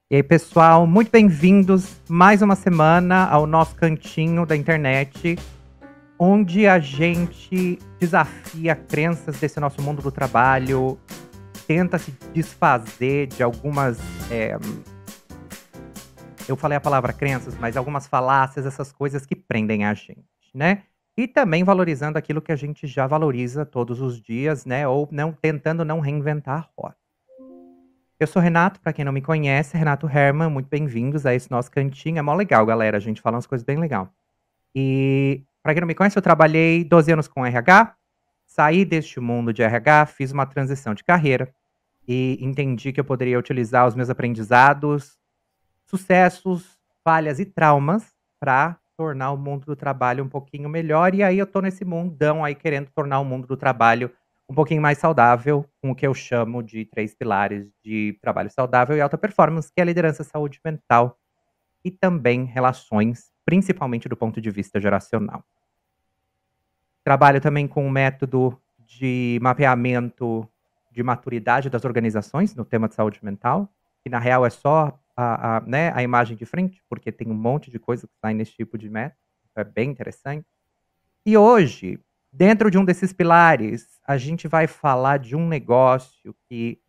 E aí, pessoal, muito bem-vindos mais uma semana ao nosso cantinho da internet, onde a gente desafia crenças desse nosso mundo do trabalho, tenta se desfazer de algumas. Eu falei a palavra crenças, mas algumas falácias, essas coisas que prendem a gente, né? E também valorizando aquilo que a gente já valoriza todos os dias, né? Ou não tentando não reinventar a roda. Eu sou Renato, pra quem não me conhece, Renato Herman, muito bem-vindos a esse nosso cantinho. É mó legal, galera, a gente fala umas coisas bem legal. E pra quem não me conhece, eu trabalhei 12 anos com RH, saí deste mundo de RH, fiz uma transição de carreira e entendi que eu poderia utilizar os meus aprendizados, sucessos, falhas e traumas para tornar o mundo do trabalho um pouquinho melhor. E aí eu tô nesse mundão aí querendo tornar o mundo do trabalho um pouquinho mais saudável, com o que eu chamo de 3 pilares de trabalho saudável e alta performance, que é a liderança, saúde mental e também relações, principalmente do ponto de vista geracional. Trabalho também com um método de mapeamento de maturidade das organizações no tema de saúde mental, que na real é só né, a imagem de frente, porque tem um monte de coisa que sai nesse tipo de método, é bem interessante. E hoje, dentro de um desses pilares, a gente vai falar de um negócio que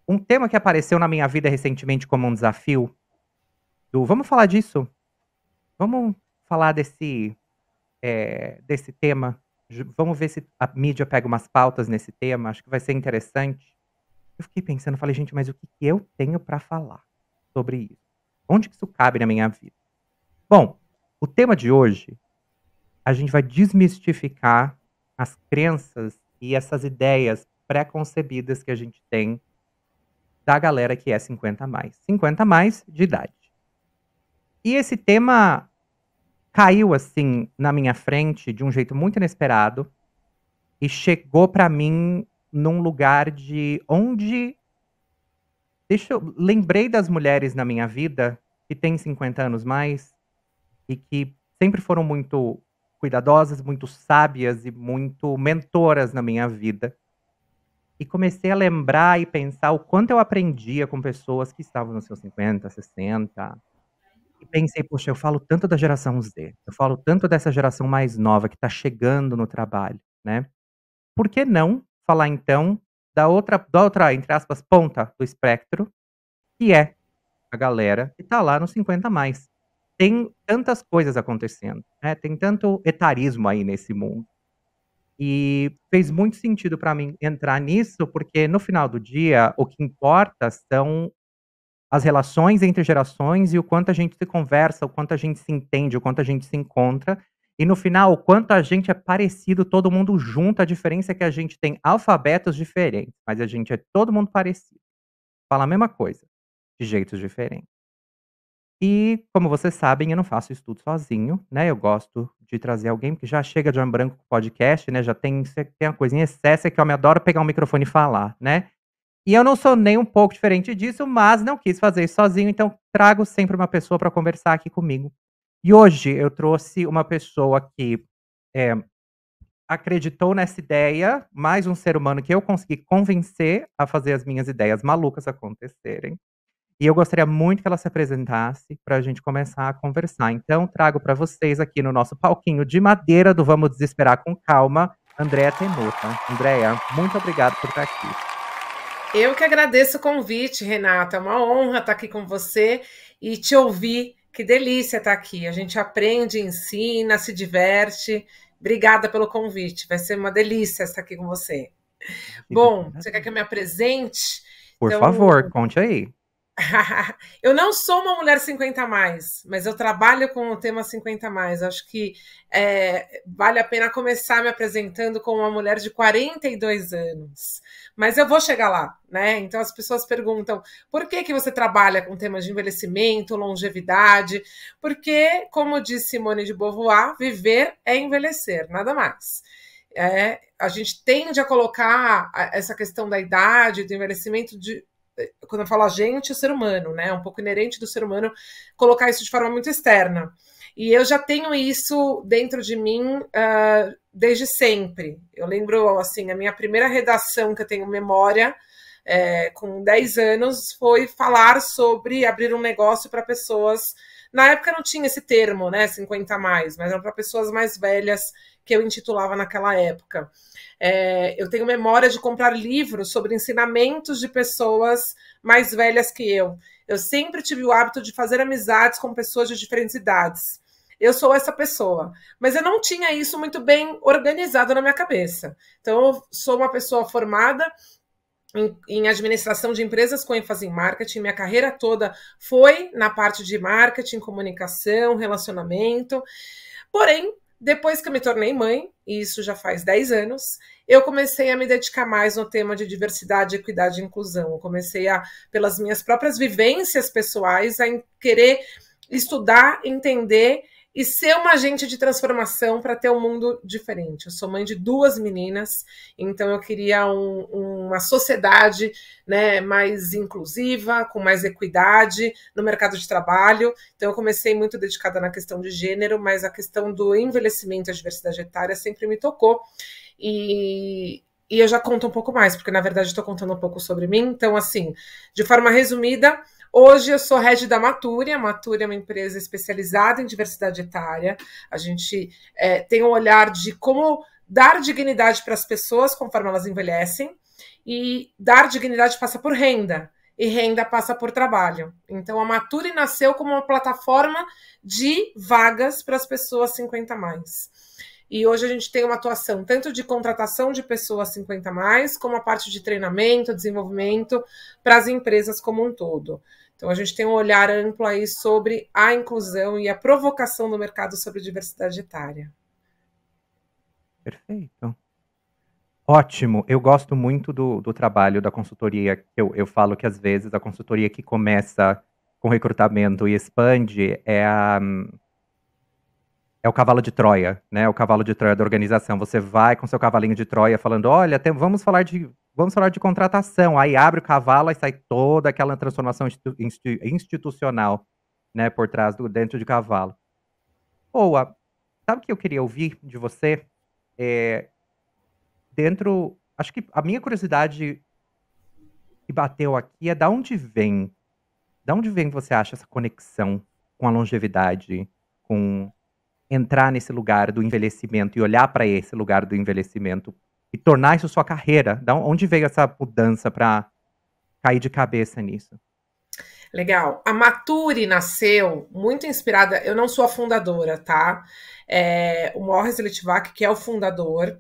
um tema que apareceu na minha vida recentemente como um desafio, vamos falar disso? Vamos falar desse tema? Vamos ver se a mídia pega umas pautas nesse tema, acho que vai ser interessante. Eu fiquei pensando, falei: "Gente, mas o que que eu tenho para falar sobre isso? Onde que isso cabe na minha vida?". Bom, o tema de hoje, a gente vai desmistificar as crenças e essas ideias pré-concebidas que a gente tem da galera que é 50 a mais, 50 a mais de idade. E esse tema caiu, assim, na minha frente de um jeito muito inesperado e chegou pra mim num lugar de onde lembrei das mulheres na minha vida que têm 50 anos mais e que sempre foram muito cuidadosas, muito sábias e muito mentoras na minha vida. E comecei a lembrar e pensar o quanto eu aprendia com pessoas que estavam nos seus 50, 60. E pensei: "Poxa, eu falo tanto da geração Z, eu falo tanto dessa geração mais nova que tá chegando no trabalho, né. Por que não falar então da outra, entre aspas, ponta do espectro, que é a galera que tá lá nos 50 a mais. Tem tantas coisas acontecendo, né, tem tanto etarismo aí nesse mundo. E fez muito sentido pra mim entrar nisso, porque no final do dia, o que importa são as relações entre gerações e o quanto a gente se conversa, o quanto a gente se entende, o quanto a gente se encontra. E no final, o quanto a gente é parecido, todo mundo junto, a diferença é que a gente tem alfabetos diferentes, mas a gente é todo mundo parecido. Fala a mesma coisa, de jeitos diferentes. E, como vocês sabem, eu não faço isso tudo sozinho, né, eu gosto de trazer alguém, porque já chega de homem branco com podcast, né, já tem uma coisa em excesso, é que eu me adoro pegar um microfone e falar, né. E eu não sou nem um pouco diferente disso, mas não quis fazer isso sozinho, então trago sempre uma pessoa para conversar aqui comigo. E hoje eu trouxe uma pessoa que, eh, acreditou nessa ideia, mais um ser humano que eu consegui convencer a fazer as minhas ideias malucas acontecerem. E eu gostaria muito que ela se apresentasse para a gente começar a conversar. Então trago para vocês aqui no nosso palquinho de madeira do Vamos Desesperar com Calma, Andréa Tenuta. Andréa, muito obrigado por estar aqui. Eu que agradeço o convite, Renata. É uma honra estar aqui com você e te ouvir. Que delícia estar aqui. A gente aprende, ensina, se diverte. Obrigada pelo convite. Vai ser uma delícia estar aqui com você. Imagina, eu que Bom, você quer que eu agradeço. me apresente? Por Então, favor, conte aí. eu não sou uma mulher 50 a mais, mas eu trabalho com o tema 50 a mais. Acho que vale a pena começar me apresentando como uma mulher de 42 anos. Mas eu vou chegar lá, né? Então as pessoas perguntam por que você trabalha com temas de envelhecimento, longevidade? Porque, como disse Simone de Beauvoir, viver é envelhecer, nada mais. A gente tende a colocar essa questão da idade, do envelhecimento quando eu falo a gente, o ser humano, né? Um pouco inerente do ser humano colocar isso de forma muito externa. E eu já tenho isso dentro de mim desde sempre. Eu lembro, assim, a minha primeira redação que eu tenho memória com 10 anos, foi falar sobre abrir um negócio para pessoas. Na época não tinha esse termo, né, 50 a mais, mas eram para pessoas mais velhas, que eu intitulava naquela época. Eu tenho memória de comprar livros sobre ensinamentos de pessoas mais velhas que eu. Eu sempre tive o hábito de fazer amizades com pessoas de diferentes idades. Eu sou essa pessoa, mas eu não tinha isso muito bem organizado na minha cabeça. Então, eu sou uma pessoa formada em administração de empresas com ênfase em marketing. Minha carreira toda foi na parte de marketing, comunicação, relacionamento. Porém, depois que eu me tornei mãe, e isso já faz 10 anos, eu comecei a me dedicar mais no tema de diversidade, equidade e inclusão. Eu comecei pelas minhas próprias vivências pessoais, a querer estudar, entender e ser uma agente de transformação para ter um mundo diferente. Eu sou mãe de 2 meninas, então eu queria uma sociedade, né, mais inclusiva, com mais equidade no mercado de trabalho. Então eu comecei muito dedicada na questão de gênero, mas a questão do envelhecimento e a diversidade etária sempre me tocou. E eu já conto um pouco mais, porque na verdade estou contando um pouco sobre mim. Então, assim, de forma resumida, hoje eu sou head da Maturi. A Maturi é uma empresa especializada em diversidade etária. A gente tem um olhar de como dar dignidade para as pessoas conforme elas envelhecem, e dar dignidade passa por renda, e renda passa por trabalho. Então a Maturi nasceu como uma plataforma de vagas para as pessoas 50 mais. E hoje a gente tem uma atuação tanto de contratação de pessoas 50 mais, como a parte de treinamento, desenvolvimento para as empresas como um todo. Então, a gente tem um olhar amplo aí sobre a inclusão e a provocação do mercado sobre diversidade etária. Perfeito. Ótimo. Eu gosto muito do trabalho da consultoria. Eu falo que, às vezes, a consultoria que começa com recrutamento e expande é o cavalo de Troia, né? O cavalo de Troia da organização. Você vai com seu cavalinho de Troia falando, olha, vamos falar de contratação. Aí abre o cavalo e sai toda aquela transformação institucional, né, por trás, dentro de cavalo. Boa. Sabe o que eu queria ouvir de você? Acho que a minha curiosidade que bateu aqui é da onde vem você acha essa conexão com a longevidade, com entrar nesse lugar do envelhecimento e olhar para esse lugar do envelhecimento e tornar isso sua carreira? Da onde veio essa mudança para cair de cabeça nisso? Legal. A Maturi nasceu muito inspirada. Eu não sou a fundadora, tá? O Morris Litvak, que é o fundador,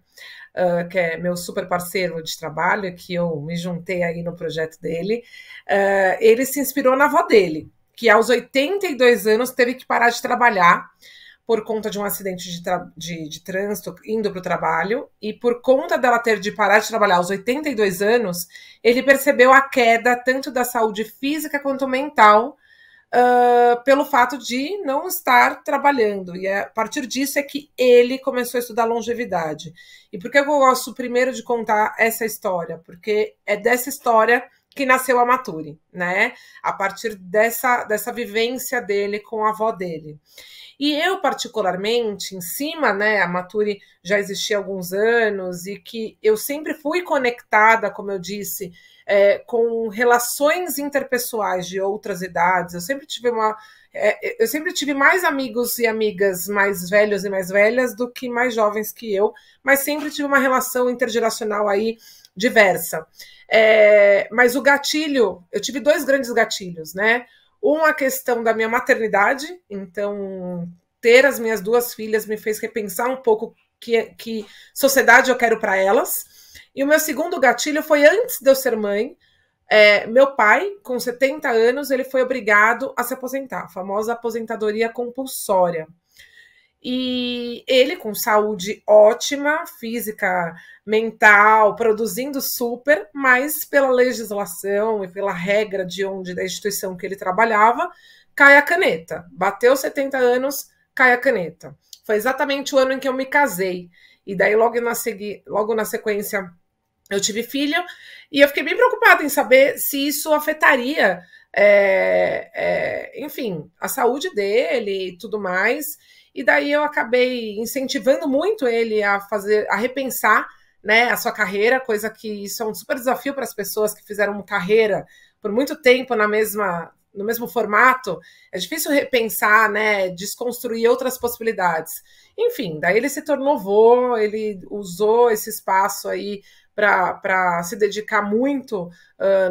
que é meu super parceiro de trabalho, que eu me juntei aí no projeto dele, ele se inspirou na avó dele, que aos 82 anos teve que parar de trabalhar por conta de um acidente de trânsito indo para o trabalho, e por conta dela ter de parar de trabalhar aos 82 anos, ele percebeu a queda tanto da saúde física quanto mental, pelo fato de não estar trabalhando. E a partir disso é que ele começou a estudar longevidade. E por que eu gosto primeiro de contar essa história? Porque é dessa história que nasceu a Maturi, né? A partir dessa vivência dele com a avó dele. E eu, particularmente, em cima, né, a Maturi já existia há alguns anos, e que eu sempre fui conectada, como eu disse, com relações interpessoais de outras idades. Eu sempre tive mais amigos e amigas mais velhos e mais velhas do que mais jovens que eu, mas sempre tive uma relação intergeracional aí diversa. Mas o gatilho, eu tive 2 grandes gatilhos, né? A questão da minha maternidade, então ter as minhas 2 filhas me fez repensar um pouco que sociedade eu quero para elas. E o meu segundo gatilho foi antes de eu ser mãe. Meu pai, com 70 anos, ele foi obrigado a se aposentar, a famosa aposentadoria compulsória. E ele, com saúde ótima, física, mental, produzindo super, mas pela legislação e pela regra da instituição que ele trabalhava, cai a caneta. Bateu 70 anos, cai a caneta. Foi exatamente o ano em que eu me casei. E daí, logo na sequência, eu tive filho, e eu fiquei bem preocupada em saber se isso afetaria, enfim, a saúde dele e tudo mais. E daí eu acabei incentivando muito ele a repensar né, a sua carreira, coisa que isso é um super desafio para as pessoas que fizeram carreira por muito tempo no mesmo formato. É difícil repensar, né, desconstruir outras possibilidades. Enfim, daí ele se tornou vô, ele usou esse espaço aí para se dedicar muito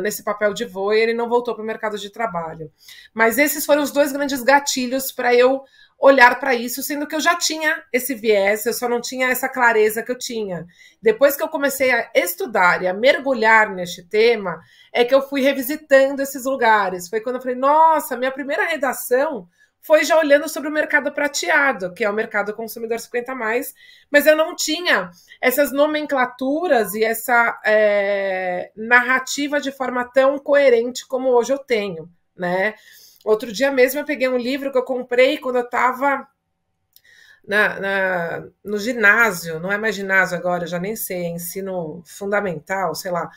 nesse papel de vô, e ele não voltou para o mercado de trabalho. Mas esses foram os dois grandes gatilhos para eu olhar para isso, sendo que eu já tinha esse viés, eu só não tinha essa clareza que eu tinha. Depois que eu comecei a estudar e a mergulhar neste tema, é que eu fui revisitando esses lugares. Foi quando eu falei, nossa, minha primeira redação foi já olhando sobre o mercado prateado, que é o mercado consumidor 50+, mas eu não tinha essas nomenclaturas e essa narrativa de forma tão coerente como hoje eu tenho, né? Outro dia mesmo eu peguei um livro que eu comprei quando eu estava no ginásio, não é mais ginásio agora, eu já nem sei, é ensino fundamental, sei lá.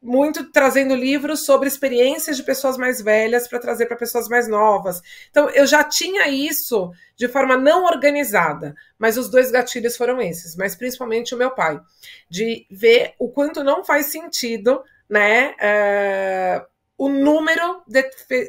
Muito trazendo livros sobre experiências de pessoas mais velhas para trazer para pessoas mais novas. Então, eu já tinha isso de forma não organizada, mas os dois gatilhos foram esses, mas principalmente o meu pai, de ver o quanto não faz sentido, né, o número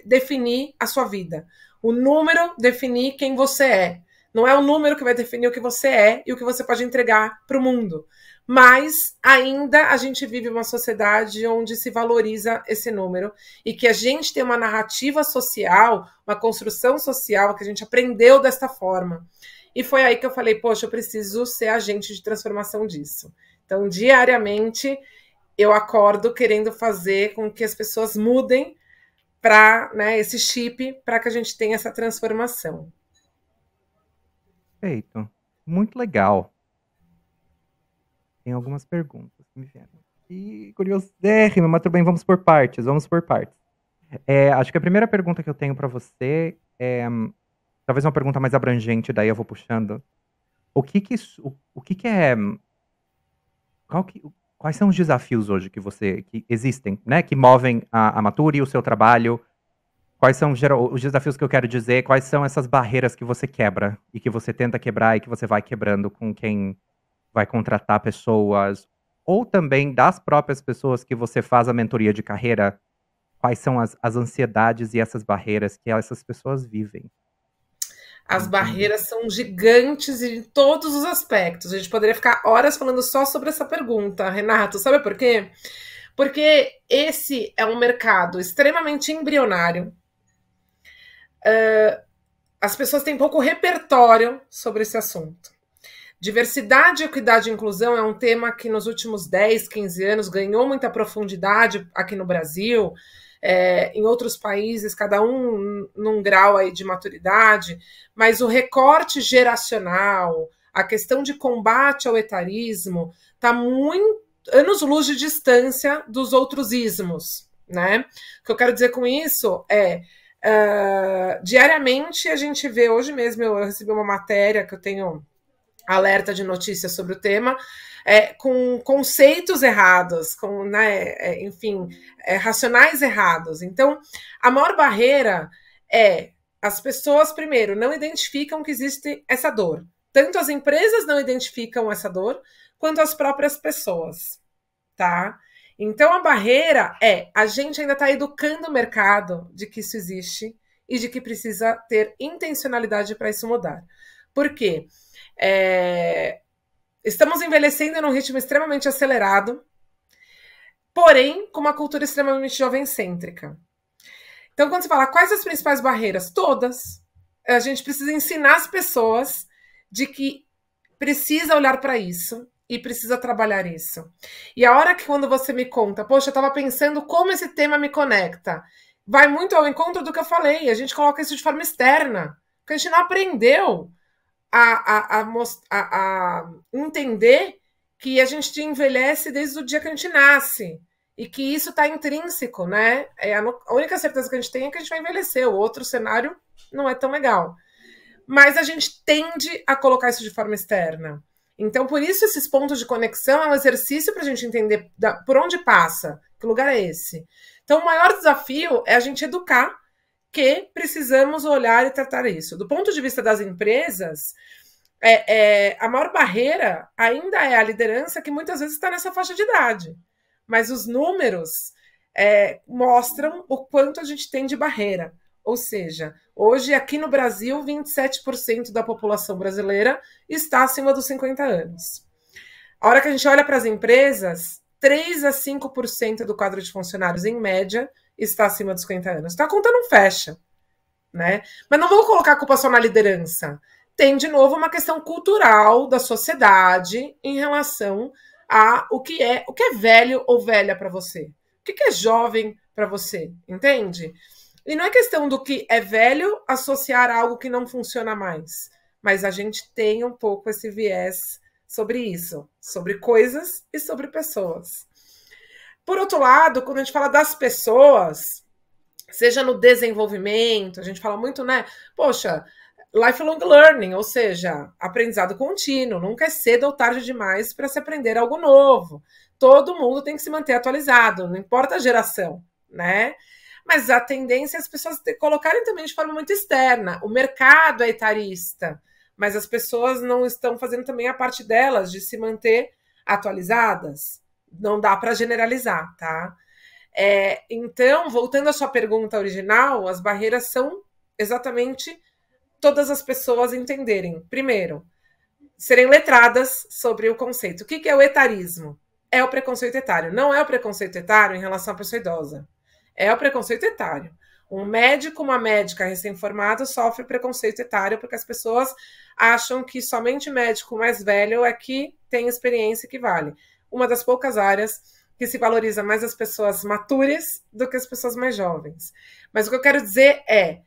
definir a sua vida. O número definir quem você é. Não é o número que vai definir o que você é e o que você pode entregar para o mundo. Mas ainda a gente vive uma sociedade onde se valoriza esse número e que a gente tem uma narrativa social, uma construção social que a gente aprendeu desta forma. E foi aí que eu falei, poxa, eu preciso ser agente de transformação disso. Então, diariamente, eu acordo querendo fazer com que as pessoas mudem para, né, esse chip para que a gente tenha essa transformação. Perfeito. Muito legal. Tem algumas perguntas que me vieram. E curiosérrima, mas tudo bem, vamos por partes, acho que a primeira pergunta que eu tenho para você é talvez uma pergunta mais abrangente, daí eu vou puxando. O que que é quais são os desafios hoje que existem, né, que movem a Nature e o seu trabalho? Quais são os desafios que eu quero dizer? Quais são essas barreiras que você quebra e que você tenta quebrar e que você vai quebrando com quem vai contratar pessoas, ou também das próprias pessoas que você faz a mentoria de carreira, quais são as ansiedades e essas barreiras que essas pessoas vivem? As barreiras são gigantes em todos os aspectos. A gente poderia ficar horas falando só sobre essa pergunta, Renato. Sabe por quê? Porque esse é um mercado extremamente embrionário. As pessoas têm pouco repertório sobre esse assunto. Diversidade, equidade e inclusão é um tema que nos últimos 10, 15 anos ganhou muita profundidade aqui no Brasil, em outros países, cada um num grau aí de maturidade, mas o recorte geracional, a questão de combate ao etarismo, está muito anos-luz de distância dos outros ismos, né? O que eu quero dizer com isso é diariamente a gente vê, hoje mesmo eu recebi uma matéria que eu tenho alerta de notícias sobre o tema, com conceitos errados, com, né, enfim, racionais errados. Então, a maior barreira é as pessoas, primeiro, não identificam que existe essa dor. Tanto as empresas não identificam essa dor, quanto as próprias pessoas, tá? Então, a barreira a gente ainda está educando o mercado de que isso existe e de que precisa ter intencionalidade para isso mudar. Por quê? Estamos envelhecendo num ritmo extremamente acelerado, porém com uma cultura extremamente jovem-cêntrica. Então, quando você fala quais as principais barreiras? Todas. A gente precisa ensinar as pessoas de que precisa olhar para isso e precisa trabalhar isso. E a hora que quando você me conta, poxa, eu estava pensando como esse tema me conecta, vai muito ao encontro do que eu falei. A gente coloca isso de forma externa, porque a gente não aprendeu a entender que a gente envelhece desde o dia que a gente nasce e que isso está intrínseco, né? A única certeza que a gente tem é que a gente vai envelhecer. O outro cenário não é tão legal. Mas a gente tende a colocar isso de forma externa. Então, por isso, esses pontos de conexão é um exercício para a gente entender por onde passa, que lugar é esse. Então, o maior desafio é a gente educar que precisamos olhar e tratar isso. Do ponto de vista das empresas, a maior barreira ainda é a liderança, que muitas vezes está nessa faixa de idade. Mas os números mostram o quanto a gente tem de barreira. Ou seja, hoje aqui no Brasil, 27% da população brasileira está acima dos 50 anos. A hora que a gente olha para as empresas, 3 a 5% do quadro de funcionários, em média, está acima dos 50 anos. Então a conta não fecha, né? Mas não vou colocar a culpa só na liderança. Tem, de novo, uma questão cultural da sociedade em relação a o que é velho ou velha para você. O que é jovem para você, entende? E não é questão do que é velho associar a algo que não funciona mais, mas a gente tem um pouco esse viés sobre isso, sobre coisas e sobre pessoas. Por outro lado, quando a gente fala das pessoas, seja no desenvolvimento, a gente fala muito, né? Poxa, lifelong learning, ou seja, aprendizado contínuo, nunca é cedo ou tarde demais para se aprender algo novo. Todo mundo tem que se manter atualizado, não importa a geração, né? Mas a tendência é as pessoas colocarem também de forma muito externa. O mercado é etarista, mas as pessoas não estão fazendo também a parte delas de se manter atualizadas. Não dá para generalizar, tá? Então, voltando à sua pergunta original, as barreiras são exatamente todas as pessoas entenderem. Primeiro, serem letradas sobre o conceito. O que é o etarismo? É o preconceito etário. Não é o preconceito etário em relação à pessoa idosa. É o preconceito etário. Um médico, uma médica recém-formada sofre preconceito etário porque as pessoas acham que somente médico mais velho é que tem experiência que vale. Uma das poucas áreas que se valoriza mais as pessoas maturas do que as pessoas mais jovens. Mas o que eu quero dizer é,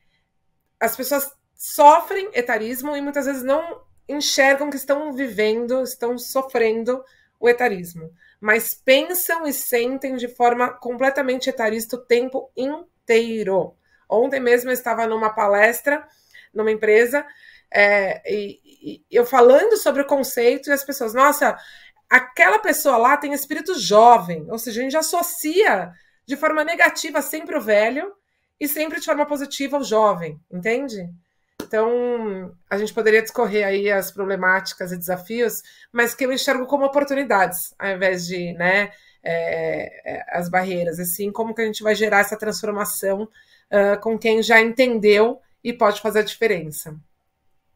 as pessoas sofrem etarismo e muitas vezes não enxergam que estão vivendo, estão sofrendo o etarismo, mas pensam e sentem de forma completamente etarista o tempo inteiro. Ontem mesmo eu estava numa palestra, numa empresa, e eu falando sobre o conceito, e as pessoas, nossa, aquela pessoa lá tem espírito jovem, ou seja, a gente associa de forma negativa sempre o velho e sempre de forma positiva o jovem, entende? Então, a gente poderia discorrer aí as problemáticas e desafios, mas que eu enxergo como oportunidades, ao invés de, né, as barreiras, assim, como que a gente vai gerar essa transformação com quem já entendeu e pode fazer a diferença.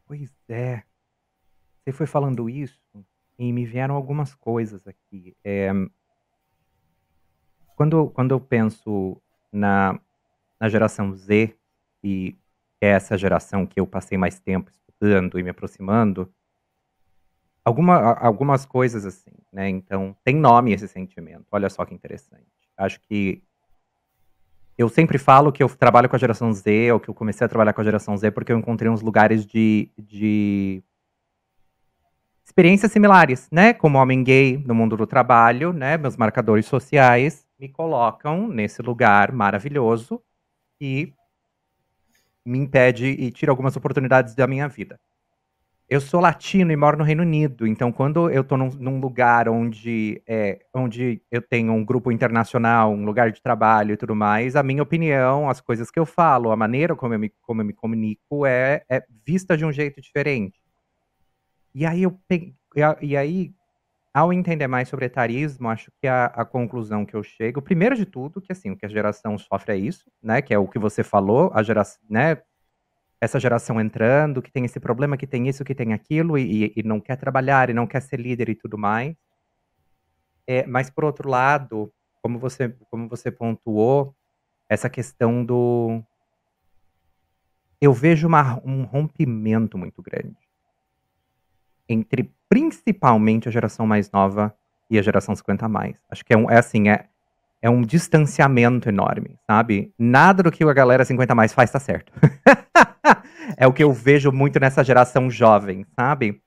Pois é. Você foi falando isso e me vieram algumas coisas aqui. Quando eu penso na geração Z, e é essa geração que eu passei mais tempo estudando e me aproximando, algumas coisas assim, né? Então, tem nome esse sentimento. Olha só que interessante. Acho que eu sempre falo que eu trabalho com a geração Z, ou que eu comecei a trabalhar com a geração Z, porque eu encontrei uns lugares de experiências similares, né? Como homem gay no mundo do trabalho, né? Meus marcadores sociais me colocam nesse lugar maravilhoso e me impede e tira algumas oportunidades da minha vida. Eu sou latino e moro no Reino Unido, então quando eu tô num lugar onde eu tenho um grupo internacional, um lugar de trabalho e tudo mais, a minha opinião, as coisas que eu falo, a maneira como eu me comunico é vista de um jeito diferente. E aí, ao entender mais sobre etarismo, acho que a conclusão que eu chego, primeiro de tudo, que assim, o que a geração sofre é isso, né? Que é o que você falou, a geração, né? Essa geração entrando, que tem esse problema, que tem isso, que tem aquilo, e não quer trabalhar, e não quer ser líder e tudo mais. Mas por outro lado, como você pontuou, essa questão do... Eu vejo um rompimento muito grande entre, principalmente, a geração mais nova e a geração 50 a mais. Acho que é um distanciamento enorme, sabe? Nada do que a galera 50 a mais faz tá certo. É o que eu vejo muito nessa geração jovem, sabe?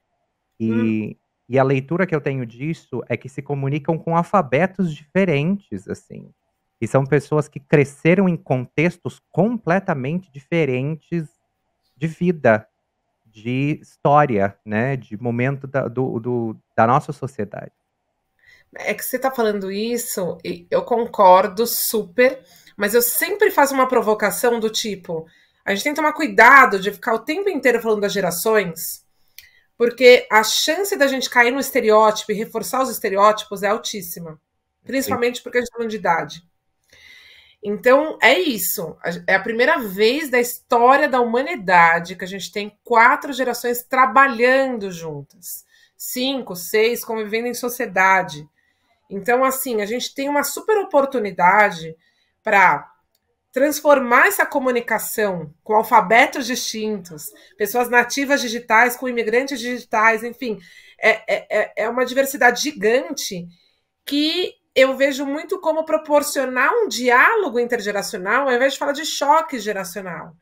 E a leitura que eu tenho disso é que se comunicam com alfabetos diferentes, assim. E são pessoas que cresceram em contextos completamente diferentes de vida, de história, né? De momento da nossa sociedade. É que você está falando isso, e eu concordo super, mas eu sempre faço uma provocação do tipo: a gente tem que tomar cuidado de ficar o tempo inteiro falando das gerações, Porque a chance da gente cair no estereótipo e reforçar os estereótipos é altíssima. Perfeito. Principalmente porque a gente está falando de idade. Então, é isso. É a primeira vez da história da humanidade que a gente tem 4 gerações trabalhando juntas. 5, 6, convivendo em sociedade. Então, assim, a gente tem uma super oportunidade para transformar essa comunicação com alfabetos distintos, pessoas nativas digitais com imigrantes digitais, enfim, é uma diversidade gigante que eu vejo muito como proporcionar um diálogo intergeracional, ao invés de falar de choque geracional.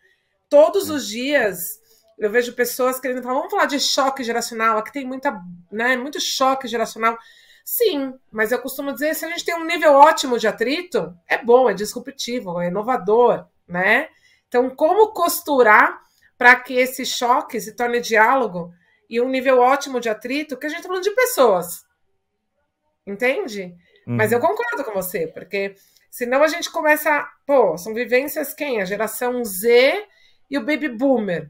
Todos É. os dias eu vejo pessoas querendo falar, vamos falar de choque geracional, aqui tem muito choque geracional. Sim, mas eu costumo dizer, se a gente tem um nível ótimo de atrito, é bom, é disruptivo, é inovador, né? Então, como costurar para que esse choque se torne diálogo e um nível ótimo de atrito, que a gente está falando de pessoas, entende? Mas eu Uhum. concordo com você, porque senão a gente começa. Pô, são vivências quem? A geração Z e o baby boomer.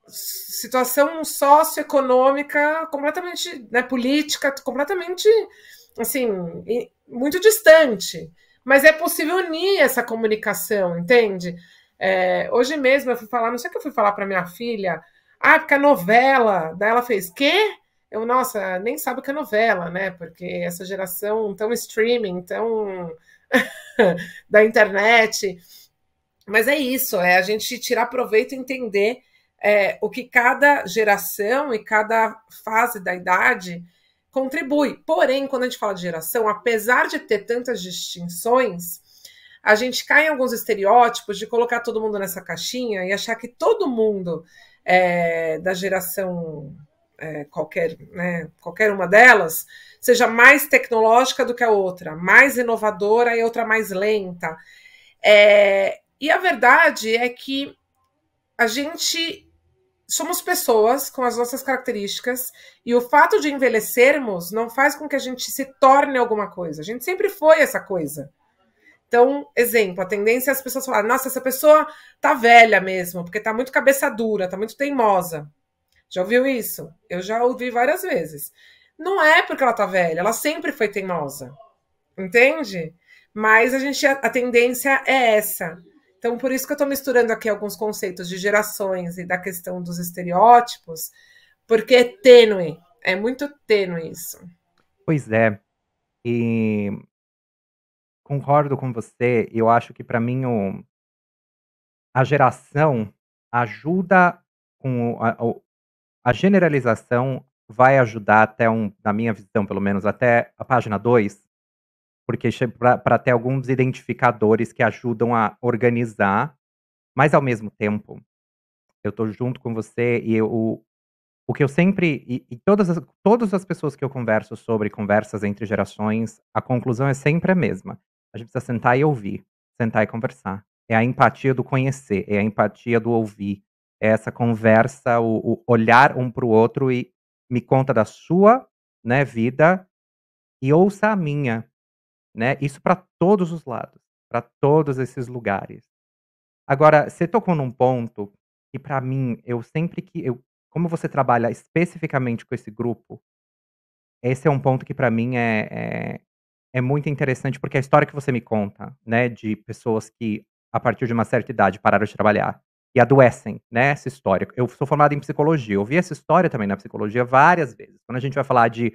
Situação socioeconômica completamente, né, política, completamente, assim, muito distante. Mas é possível unir essa comunicação, entende? Hoje mesmo eu fui falar, não sei o que eu fui falar para minha filha, porque a novela, daí ela fez, quê? Eu, nossa, nem sabe o que é novela, né? Porque essa geração tão streaming, tão da internet. Mas é isso, é a gente tirar proveito e entender o que cada geração e cada fase da idade contribui. Porém, quando a gente fala de geração, apesar de ter tantas distinções, a gente cai em alguns estereótipos de colocar todo mundo nessa caixinha e achar que todo mundo da geração qualquer uma delas, seja mais tecnológica do que a outra, mais inovadora e outra mais lenta. E a verdade é que a gente somos pessoas com as nossas características e o fato de envelhecermos não faz com que a gente se torne alguma coisa. A gente sempre foi essa coisa. Então, exemplo, a tendência é as pessoas falarem, nossa, essa pessoa tá velha mesmo, porque tá muito cabeça dura, tá muito teimosa. Já ouviu isso? Eu já ouvi várias vezes. Não é porque ela tá velha, ela sempre foi teimosa. Entende? Mas a tendência é essa. Então, por isso que eu estou misturando aqui alguns conceitos de gerações e da questão dos estereótipos, porque é tênue, é muito tênue isso. Pois é, e concordo com você. Eu acho que para mim a geração ajuda com a generalização vai ajudar até na minha visão pelo menos, até a página 2, porque para ter alguns identificadores que ajudam a organizar, mas ao mesmo tempo, eu tô junto com você e o que eu sempre e todas as pessoas que eu converso sobre conversas entre gerações, a conclusão é sempre a mesma. A gente precisa sentar e ouvir, sentar e conversar. É a empatia do conhecer, é a empatia do ouvir, é essa conversa, o olhar um para o outro e me conta da sua, né, vida e ouça a minha, né. Isso para todos os lados, para todos esses lugares. Agora, você tocou num ponto que pra mim, eu sempre que eu como você trabalha especificamente com esse grupo, esse é um ponto que pra mim é muito interessante, porque a história que você me conta, né, de pessoas que, a partir de uma certa idade, pararam de trabalhar e adoecem, né, essa história. Eu sou formado em psicologia, eu vi essa história também na psicologia várias vezes. Quando a gente vai falar de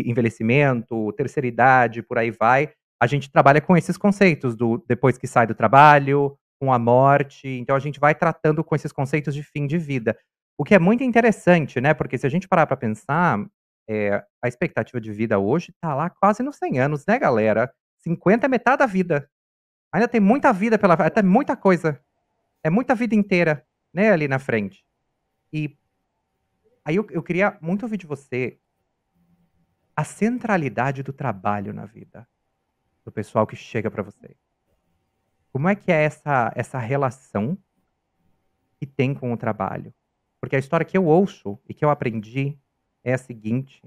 envelhecimento, terceira idade, por aí vai, a gente trabalha com esses conceitos do depois que sai do trabalho, com a morte, então a gente vai tratando com esses conceitos de fim de vida. O que é muito interessante, né, porque se a gente parar pra pensar, a expectativa de vida hoje tá lá quase nos 100 anos, né, galera. 50 é metade da vida. Ainda tem muita vida até muita coisa. É muita vida inteira, né, ali na frente. E aí eu queria muito ouvir de você a centralidade do trabalho na vida do pessoal que chega pra você. Como é que é essa relação que tem com o trabalho? Porque a história que eu ouço e que eu aprendi é a seguinte: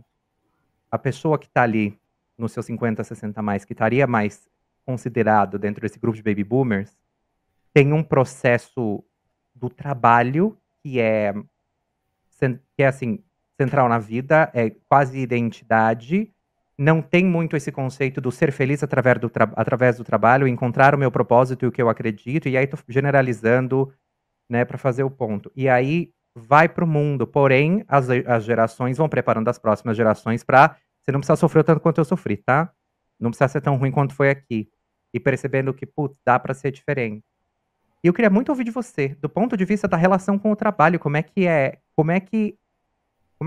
a pessoa que tá ali nos seus 50, 60 a mais, que estaria mais considerado dentro desse grupo de baby boomers, tem um processo do trabalho que é assim, central na vida, é quase identidade. Não tem muito esse conceito do ser feliz através do trabalho, encontrar o meu propósito e o que eu acredito, e aí tô generalizando, né, para fazer o ponto. E aí vai para o mundo, porém as gerações vão preparando as próximas gerações para você não precisa sofrer o tanto quanto eu sofri, tá? Não precisa ser tão ruim quanto foi aqui. E percebendo que, putz, dá para ser diferente. E eu queria muito ouvir de você, do ponto de vista da relação com o trabalho, como é que é, como é que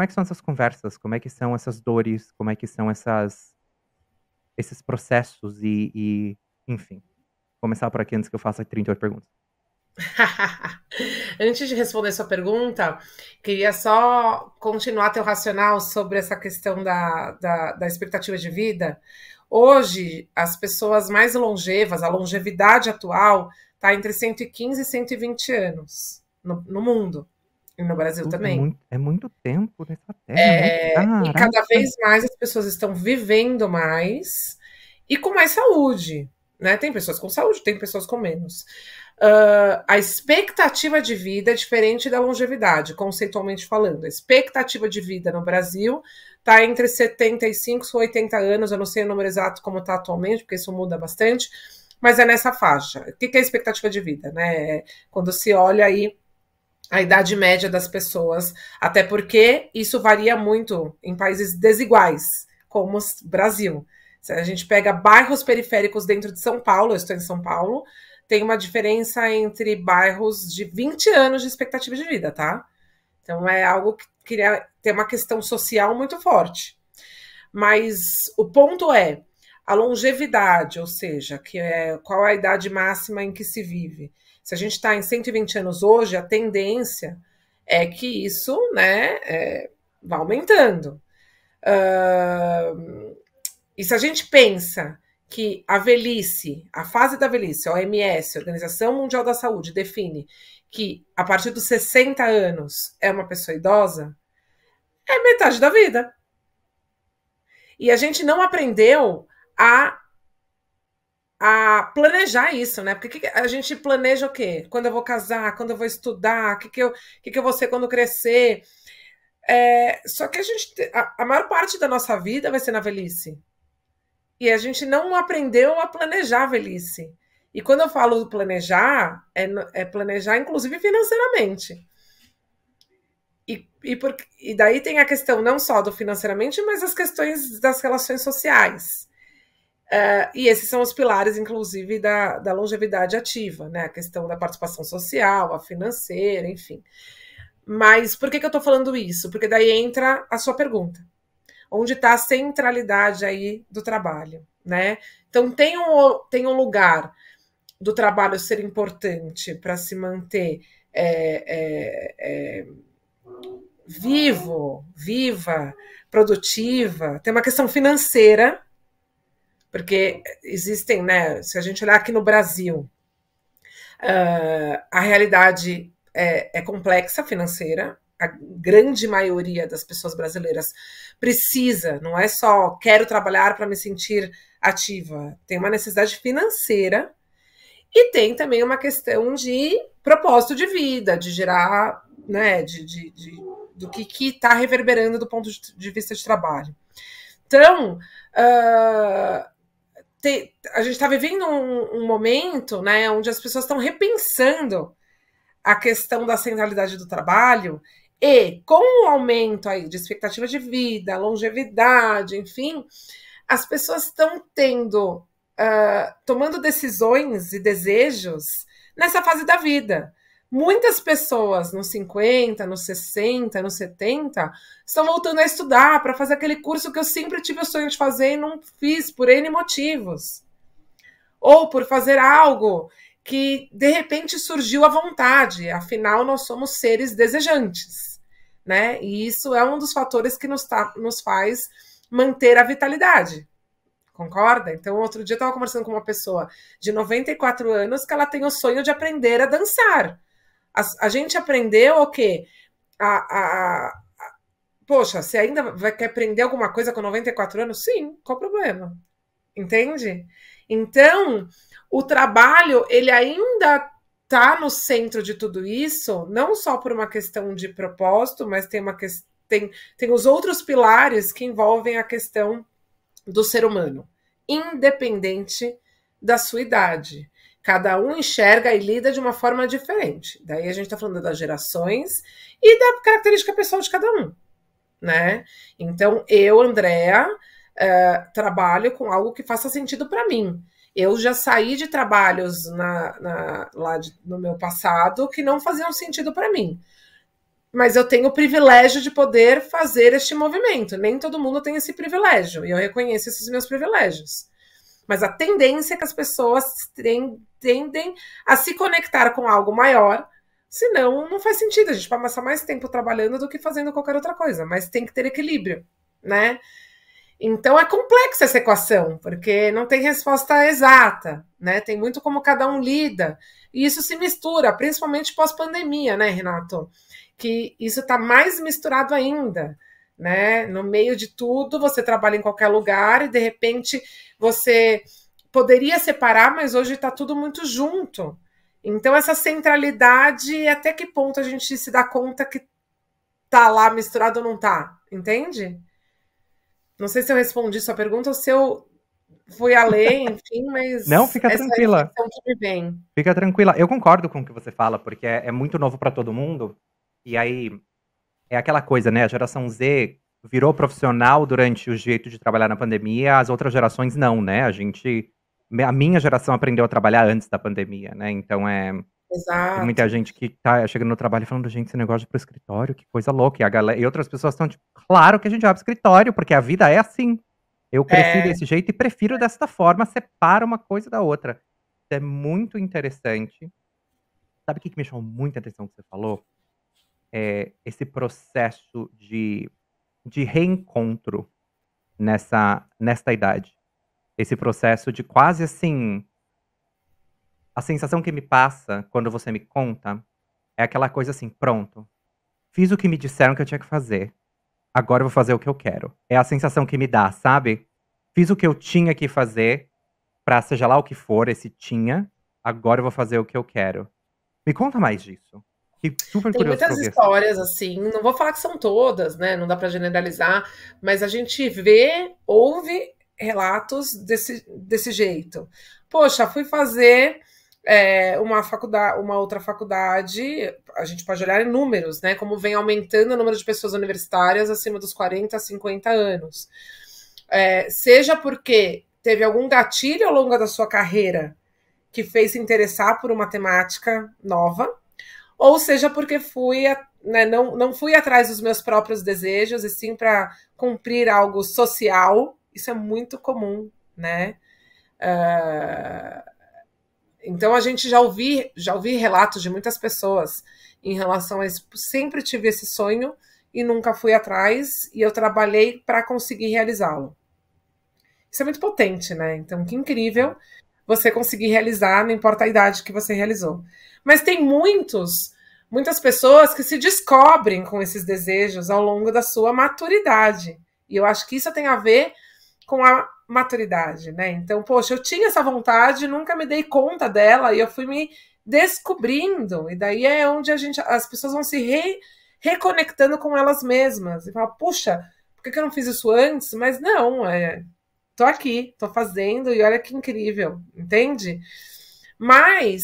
são essas conversas, como é que são essas dores, como é que são esses processos enfim. Começar por aqui antes que eu faça 38 perguntas. Antes de responder sua pergunta, queria só continuar teu racional sobre essa questão da expectativa de vida. Hoje, as pessoas mais longevas, a longevidade atual, está entre 115 e 120 anos no mundo. E no Brasil Puta, também. é muito tempo nessa terra, né? E cada Caraca! vez mais as pessoas estão vivendo mais e com mais saúde, né? Tem pessoas com saúde, tem pessoas com menos. A expectativa de vida é diferente da longevidade, conceitualmente falando. A expectativa de vida no Brasil está entre 75 e 80 anos, eu não sei o número exato como está atualmente, porque isso muda bastante, mas é nessa faixa. O que é a expectativa de vida, né? Quando se olha aí a idade média das pessoas, até porque isso varia muito em países desiguais, como o Brasil. Se a gente pega bairros periféricos dentro de São Paulo, eu estou em São Paulo, tem uma diferença entre bairros de 20 anos de expectativa de vida, tá? Então é algo que tem uma questão social muito forte. Mas o ponto é a longevidade, ou seja, qual é a idade máxima em que se vive. Se a gente está em 120 anos hoje, a tendência é que isso, né, vá aumentando. E se a gente pensa que a velhice, a fase da velhice, a OMS, a Organização Mundial da Saúde, define que a partir dos 60 anos é uma pessoa idosa, é metade da vida. E a gente não aprendeu a planejar isso, né? Porque a gente planeja o quê? Quando eu vou casar, quando eu vou estudar, o que eu vou ser quando crescer. Só que a maior parte da nossa vida vai ser na velhice. E a gente não aprendeu a planejar a velhice. E quando eu falo planejar, é planejar, inclusive, financeiramente. E daí tem a questão não só do financeiramente, mas as questões das relações sociais. E esses são os pilares, inclusive, da longevidade ativa, né? A questão da participação social, a financeira, enfim. Mas por que eu estou falando isso? Porque daí entra a sua pergunta. Onde está a centralidade aí do trabalho, né? Então, tem um lugar do trabalho ser importante para se manter viva, produtiva. Tem uma questão financeira, porque existem, né? Se a gente olhar aqui no Brasil, a realidade é complexa financeira. A grande maioria das pessoas brasileiras precisa, não é só quero trabalhar para me sentir ativa, tem uma necessidade financeira e tem também uma questão de propósito de vida, de gerar, né, do que está reverberando do ponto de vista de trabalho. Então, a gente está vivendo um momento, né, onde as pessoas estão repensando a questão da centralidade do trabalho e com o aumento aí de expectativa de vida, longevidade, enfim, as pessoas estão tomando decisões e desejos nessa fase da vida. Muitas pessoas nos 50, nos 60, nos 70 estão voltando a estudar para fazer aquele curso que eu sempre tive o sonho de fazer e não fiz por N motivos. Ou por fazer algo que de repente surgiu à vontade, afinal nós somos seres desejantes, né? E isso é um dos fatores que nos faz manter a vitalidade, concorda? Então, outro dia eu estava conversando com uma pessoa de 94 anos que ela tem o sonho de aprender a dançar. A gente aprendeu o quê? Poxa, você ainda quer aprender alguma coisa com 94 anos? Sim, qual o problema? Entende? Então, o trabalho, ele ainda está no centro de tudo isso, não só por uma questão de propósito, mas tem uma tem os outros pilares que envolvem a questão do ser humano, independente da sua idade. Cada um enxerga e lida de uma forma diferente. Daí a gente está falando das gerações e da característica pessoal de cada um, né? Então, eu, Andréa, trabalho com algo que faça sentido para mim. Eu já saí de trabalhos no meu passado que não faziam sentido para mim. Mas eu tenho o privilégio de poder fazer este movimento. Nem todo mundo tem esse privilégio. E eu reconheço esses meus privilégios. Mas a tendência é que as pessoas tendem a se conectar com algo maior, senão não faz sentido. A gente vai passar mais tempo trabalhando do que fazendo qualquer outra coisa. Mas tem que ter equilíbrio, né? Então é complexa essa equação, porque não tem resposta exata, né? Tem muito como cada um lida. E isso se mistura, principalmente pós-pandemia, né, Renato? Que isso está mais misturado ainda, né? No meio de tudo, você trabalha em qualquer lugar e, de repente, você poderia separar, mas hoje está tudo muito junto. Então, essa centralidade, até que ponto a gente se dá conta que está lá misturado ou não está? Entende? Não sei se eu respondi sua pergunta ou se eu fui além, enfim, mas Não, fica tranquila. Que me vem. Fica tranquila. Eu concordo com o que você fala, porque é muito novo para todo mundo. E aí, é aquela coisa, né? A geração Z virou profissional durante o jeito de trabalhar na pandemia, as outras gerações não, né? A minha geração aprendeu a trabalhar antes da pandemia, né? Então tem muita Exato. gente que tá chegando no trabalho falando, gente, esse negócio de ir pro escritório, que coisa louca. E outras pessoas estão tipo, claro que a gente vai pro escritório, porque a vida é assim. Eu cresci desse jeito e prefiro desta forma, separa uma coisa da outra. Isso é muito interessante. Sabe o que me chamou muita atenção que você falou? Esse processo de reencontro nesta idade. Esse processo de quase assim. A sensação que me passa quando você me conta é aquela coisa assim: pronto, fiz o que me disseram que eu tinha que fazer. Agora eu vou fazer o que eu quero. É a sensação que me dá, sabe? Fiz o que eu tinha que fazer pra seja lá o que for, esse tinha. Agora eu vou fazer o que eu quero. Me conta mais disso. Fiquei super Tem curioso pra muitas ouvir. histórias assim, não vou falar que são todas, né? Não dá para generalizar, mas a gente ouve relatos desse jeito. Poxa, fui fazer uma outra faculdade, a gente pode olhar em números, né? Como vem aumentando o número de pessoas universitárias acima dos 40, 50 anos. Seja porque teve algum gatilho ao longo da sua carreira que fez se interessar por uma temática nova, ou seja porque não fui atrás dos meus próprios desejos, e sim para cumprir algo social. Isso é muito comum, né? Então a gente já ouvi relatos de muitas pessoas em relação a isso. Sempre tive esse sonho e nunca fui atrás, e eu trabalhei para conseguir realizá-lo. Isso é muito potente, né? Então, que incrível você conseguir realizar, não importa a idade que você realizou. Mas tem muitas pessoas que se descobrem com esses desejos ao longo da sua maturidade. E eu acho que isso tem a ver com a maturidade, né? Então, poxa, eu tinha essa vontade, nunca me dei conta dela e eu fui me descobrindo. E daí é onde as pessoas vão se reconectando com elas mesmas. E falam, puxa, por que eu não fiz isso antes? Mas não, tô aqui, tô fazendo e olha que incrível, entende? Mas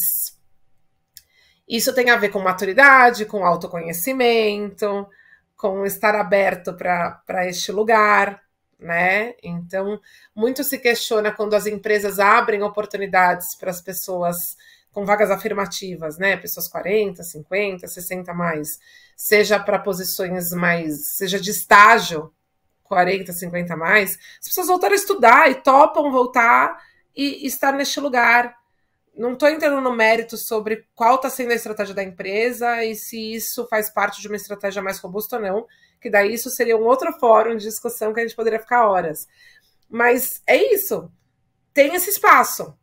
isso tem a ver com maturidade, com autoconhecimento, com estar aberto para este lugar, né? Então, muito se questiona quando as empresas abrem oportunidades para as pessoas com vagas afirmativas, né? Pessoas 40, 50, 60 mais, seja para posições seja de estágio, 40, 50 mais, as pessoas voltaram a estudar e topam voltar e estar neste lugar. Não estou entrando no mérito sobre qual está sendo a estratégia da empresa e se isso faz parte de uma estratégia mais robusta ou não, que daí isso seria um outro fórum de discussão que a gente poderia ficar horas. Mas é isso. Tem esse espaço,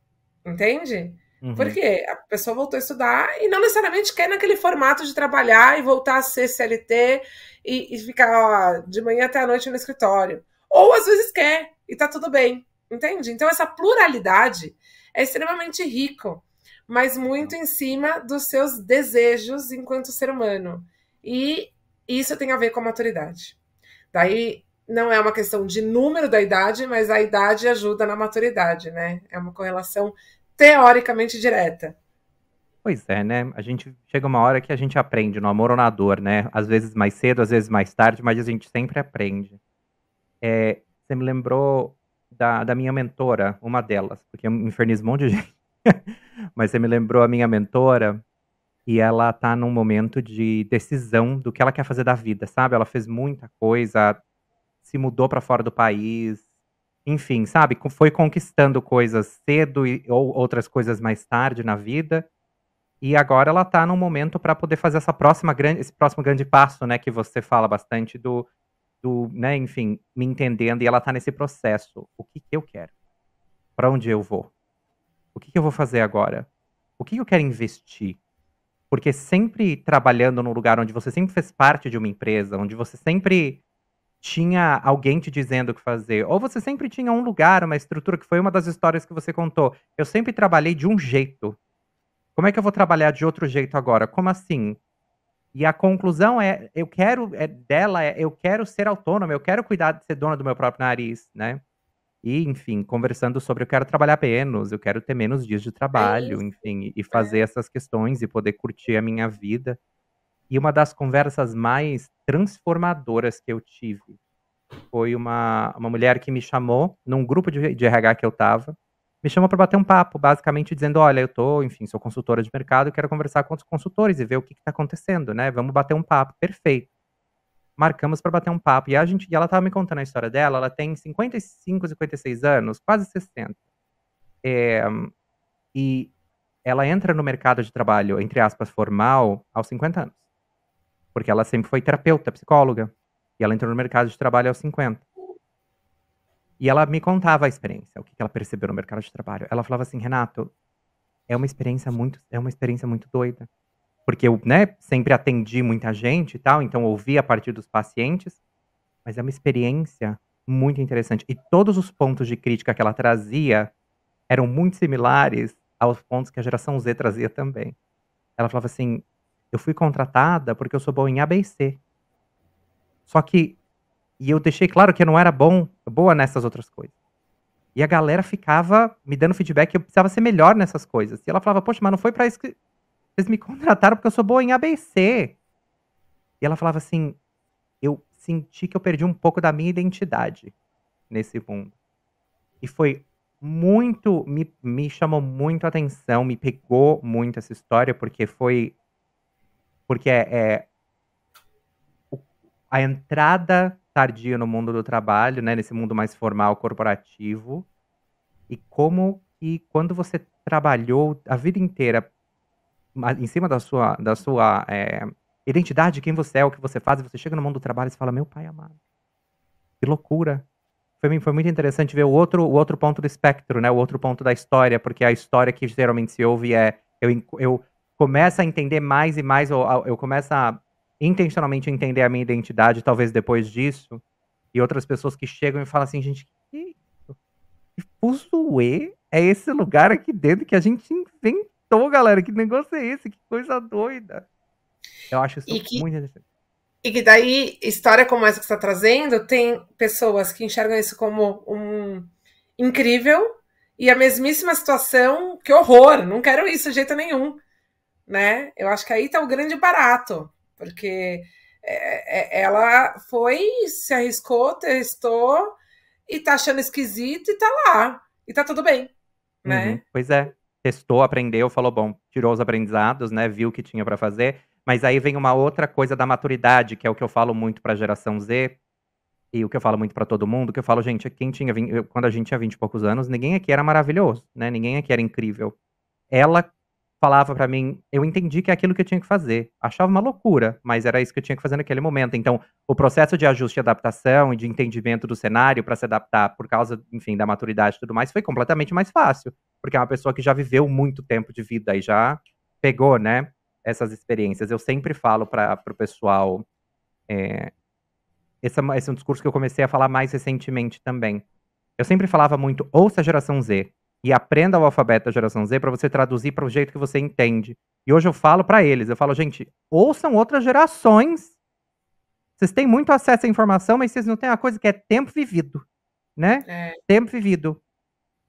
entende? Uhum. Porque a pessoa voltou a estudar e não necessariamente quer naquele formato de trabalhar e voltar a ser CLT e ficar de manhã até a noite no escritório. Ou às vezes quer e tá tudo bem, entende? Então essa pluralidade é extremamente rico, mas muito em cima dos seus desejos enquanto ser humano. E Isso tem a ver com a maturidade. Daí não é uma questão de número da idade, mas a idade ajuda na maturidade, né? É uma correlação teoricamente direta. Pois é, né? A gente chega uma hora que a gente aprende no amor ou na dor, né? Às vezes mais cedo, às vezes mais tarde, mas a gente sempre aprende. Você me lembrou da minha mentora, uma delas, porque eu me infernizo um monte de gente. Mas você me lembrou a minha mentora, e ela tá num momento de decisão do que ela quer fazer da vida, sabe? Ela fez muita coisa, se mudou pra fora do país, enfim, sabe? Foi conquistando coisas cedo ou outras coisas mais tarde na vida. E agora ela tá num momento pra poder fazer esse próximo grande passo, né? Que você fala bastante né? Enfim, me entendendo. E ela tá nesse processo. O que que eu quero? Pra onde eu vou? O que que eu vou fazer agora? O que que eu quero investir? Porque sempre trabalhando num lugar onde você sempre fez parte de uma empresa, onde você sempre tinha alguém te dizendo o que fazer, ou você sempre tinha um lugar, uma estrutura, que foi uma das histórias que você contou. Eu sempre trabalhei de um jeito. Como é que eu vou trabalhar de outro jeito agora? Como assim? E a conclusão eu quero ser autônoma, eu quero cuidar de ser dona do meu próprio nariz, né? E, enfim, conversando sobre eu quero trabalhar menos, eu quero ter menos dias de É trabalho, isso. enfim, e fazer essas questões e poder curtir a minha vida. E uma das conversas mais transformadoras que eu tive foi uma mulher que me chamou num grupo de RH que eu estava, me chamou para bater um papo, basicamente dizendo: "Olha, enfim, sou consultora de mercado e quero conversar com outros consultores e ver o que está acontecendo, né, vamos bater um papo". Perfeito. Marcamos para bater um papo e ela estava me contando a história dela, ela tem 55, 56 anos, quase 60. Eh, e ela entra no mercado de trabalho, entre aspas, "formal", aos 50 anos, porque ela sempre foi terapeuta, psicóloga, e ela entrou no mercado de trabalho aos 50. E ela me contava a experiência, o que que ela percebeu no mercado de trabalho. Ela falava assim: "Renato, é uma experiência muito doida", porque eu, né, sempre atendi muita gente e tal, então ouvi a partir dos pacientes, mas é uma experiência muito interessante. E todos os pontos de crítica que ela trazia eram muito similares aos pontos que a geração Z trazia também. Ela falava assim: "Eu fui contratada porque eu sou boa em A, B e C. Só que eu deixei claro que eu não era boa nessas outras coisas. E a galera ficava me dando feedback que eu precisava ser melhor nessas coisas. E ela falava: "Poxa, mas não foi pra isso que vocês me contrataram, porque eu sou boa em A, B e C". E ela falava assim: "Eu senti que eu perdi um pouco da minha identidade nesse mundo". E foi muito me chamou muito a atenção, me pegou muito essa história, porque o a entrada tardia no mundo do trabalho, né, nesse mundo mais formal, corporativo, e como que quando você trabalhou a vida inteira em cima da sua identidade, quem você é, o que você faz, e você chega no mundo do trabalho e você fala: "Meu pai amado, que loucura". Foi muito interessante ver o outro ponto do espectro, né, o outro ponto da história, porque a história que geralmente se ouve é eu começo a entender mais e mais, ou eu começo a intencionalmente entender a minha identidade, talvez depois disso, e outras pessoas que chegam e falam assim: "Gente, que fuzuê é esse lugar aqui dentro que a gente inventou, galera? Que negócio é esse? Que coisa doida". Eu acho E isso que, muito interessante. e que daí, história como essa que você está trazendo, tem pessoas que enxergam isso como um incrível e a mesmíssima situação, que horror, não quero isso de jeito nenhum, né? Eu acho que aí tá o grande barato, porque ela foi, se arriscou, testou e tá achando esquisito e tá lá, e tá tudo bem, Uhum. né? Pois é. Testou, aprendeu, falou: "Bom", tirou os aprendizados, né, viu o que tinha pra fazer. Mas aí vem uma outra coisa da maturidade, que é o que eu falo muito pra geração Z, e o que eu falo muito pra todo mundo, que eu falo: "Gente, quando a gente tinha 20 e poucos anos, ninguém aqui era maravilhoso, né, ninguém aqui era incrível". Ela falava pra mim, eu entendi que é aquilo que eu tinha que fazer. Achava uma loucura, mas era isso que eu tinha que fazer naquele momento. Então, o processo de ajuste e adaptação e de entendimento do cenário pra se adaptar por causa, enfim, da maturidade e tudo mais, foi completamente mais fácil, porque é uma pessoa que já viveu muito tempo de vida e já pegou, né, essas experiências. Eu sempre falo para o pessoal, esse é um discurso que eu comecei a falar mais recentemente também. Eu sempre falava muito: "Ouça a geração Z e aprenda o alfabeto da geração Z pra você traduzir para o jeito que você entende". E hoje eu falo pra eles, eu falo: "Gente, ouçam outras gerações. Vocês têm muito acesso à informação, mas vocês não têm uma coisa que é tempo vivido, né? Tempo vivido.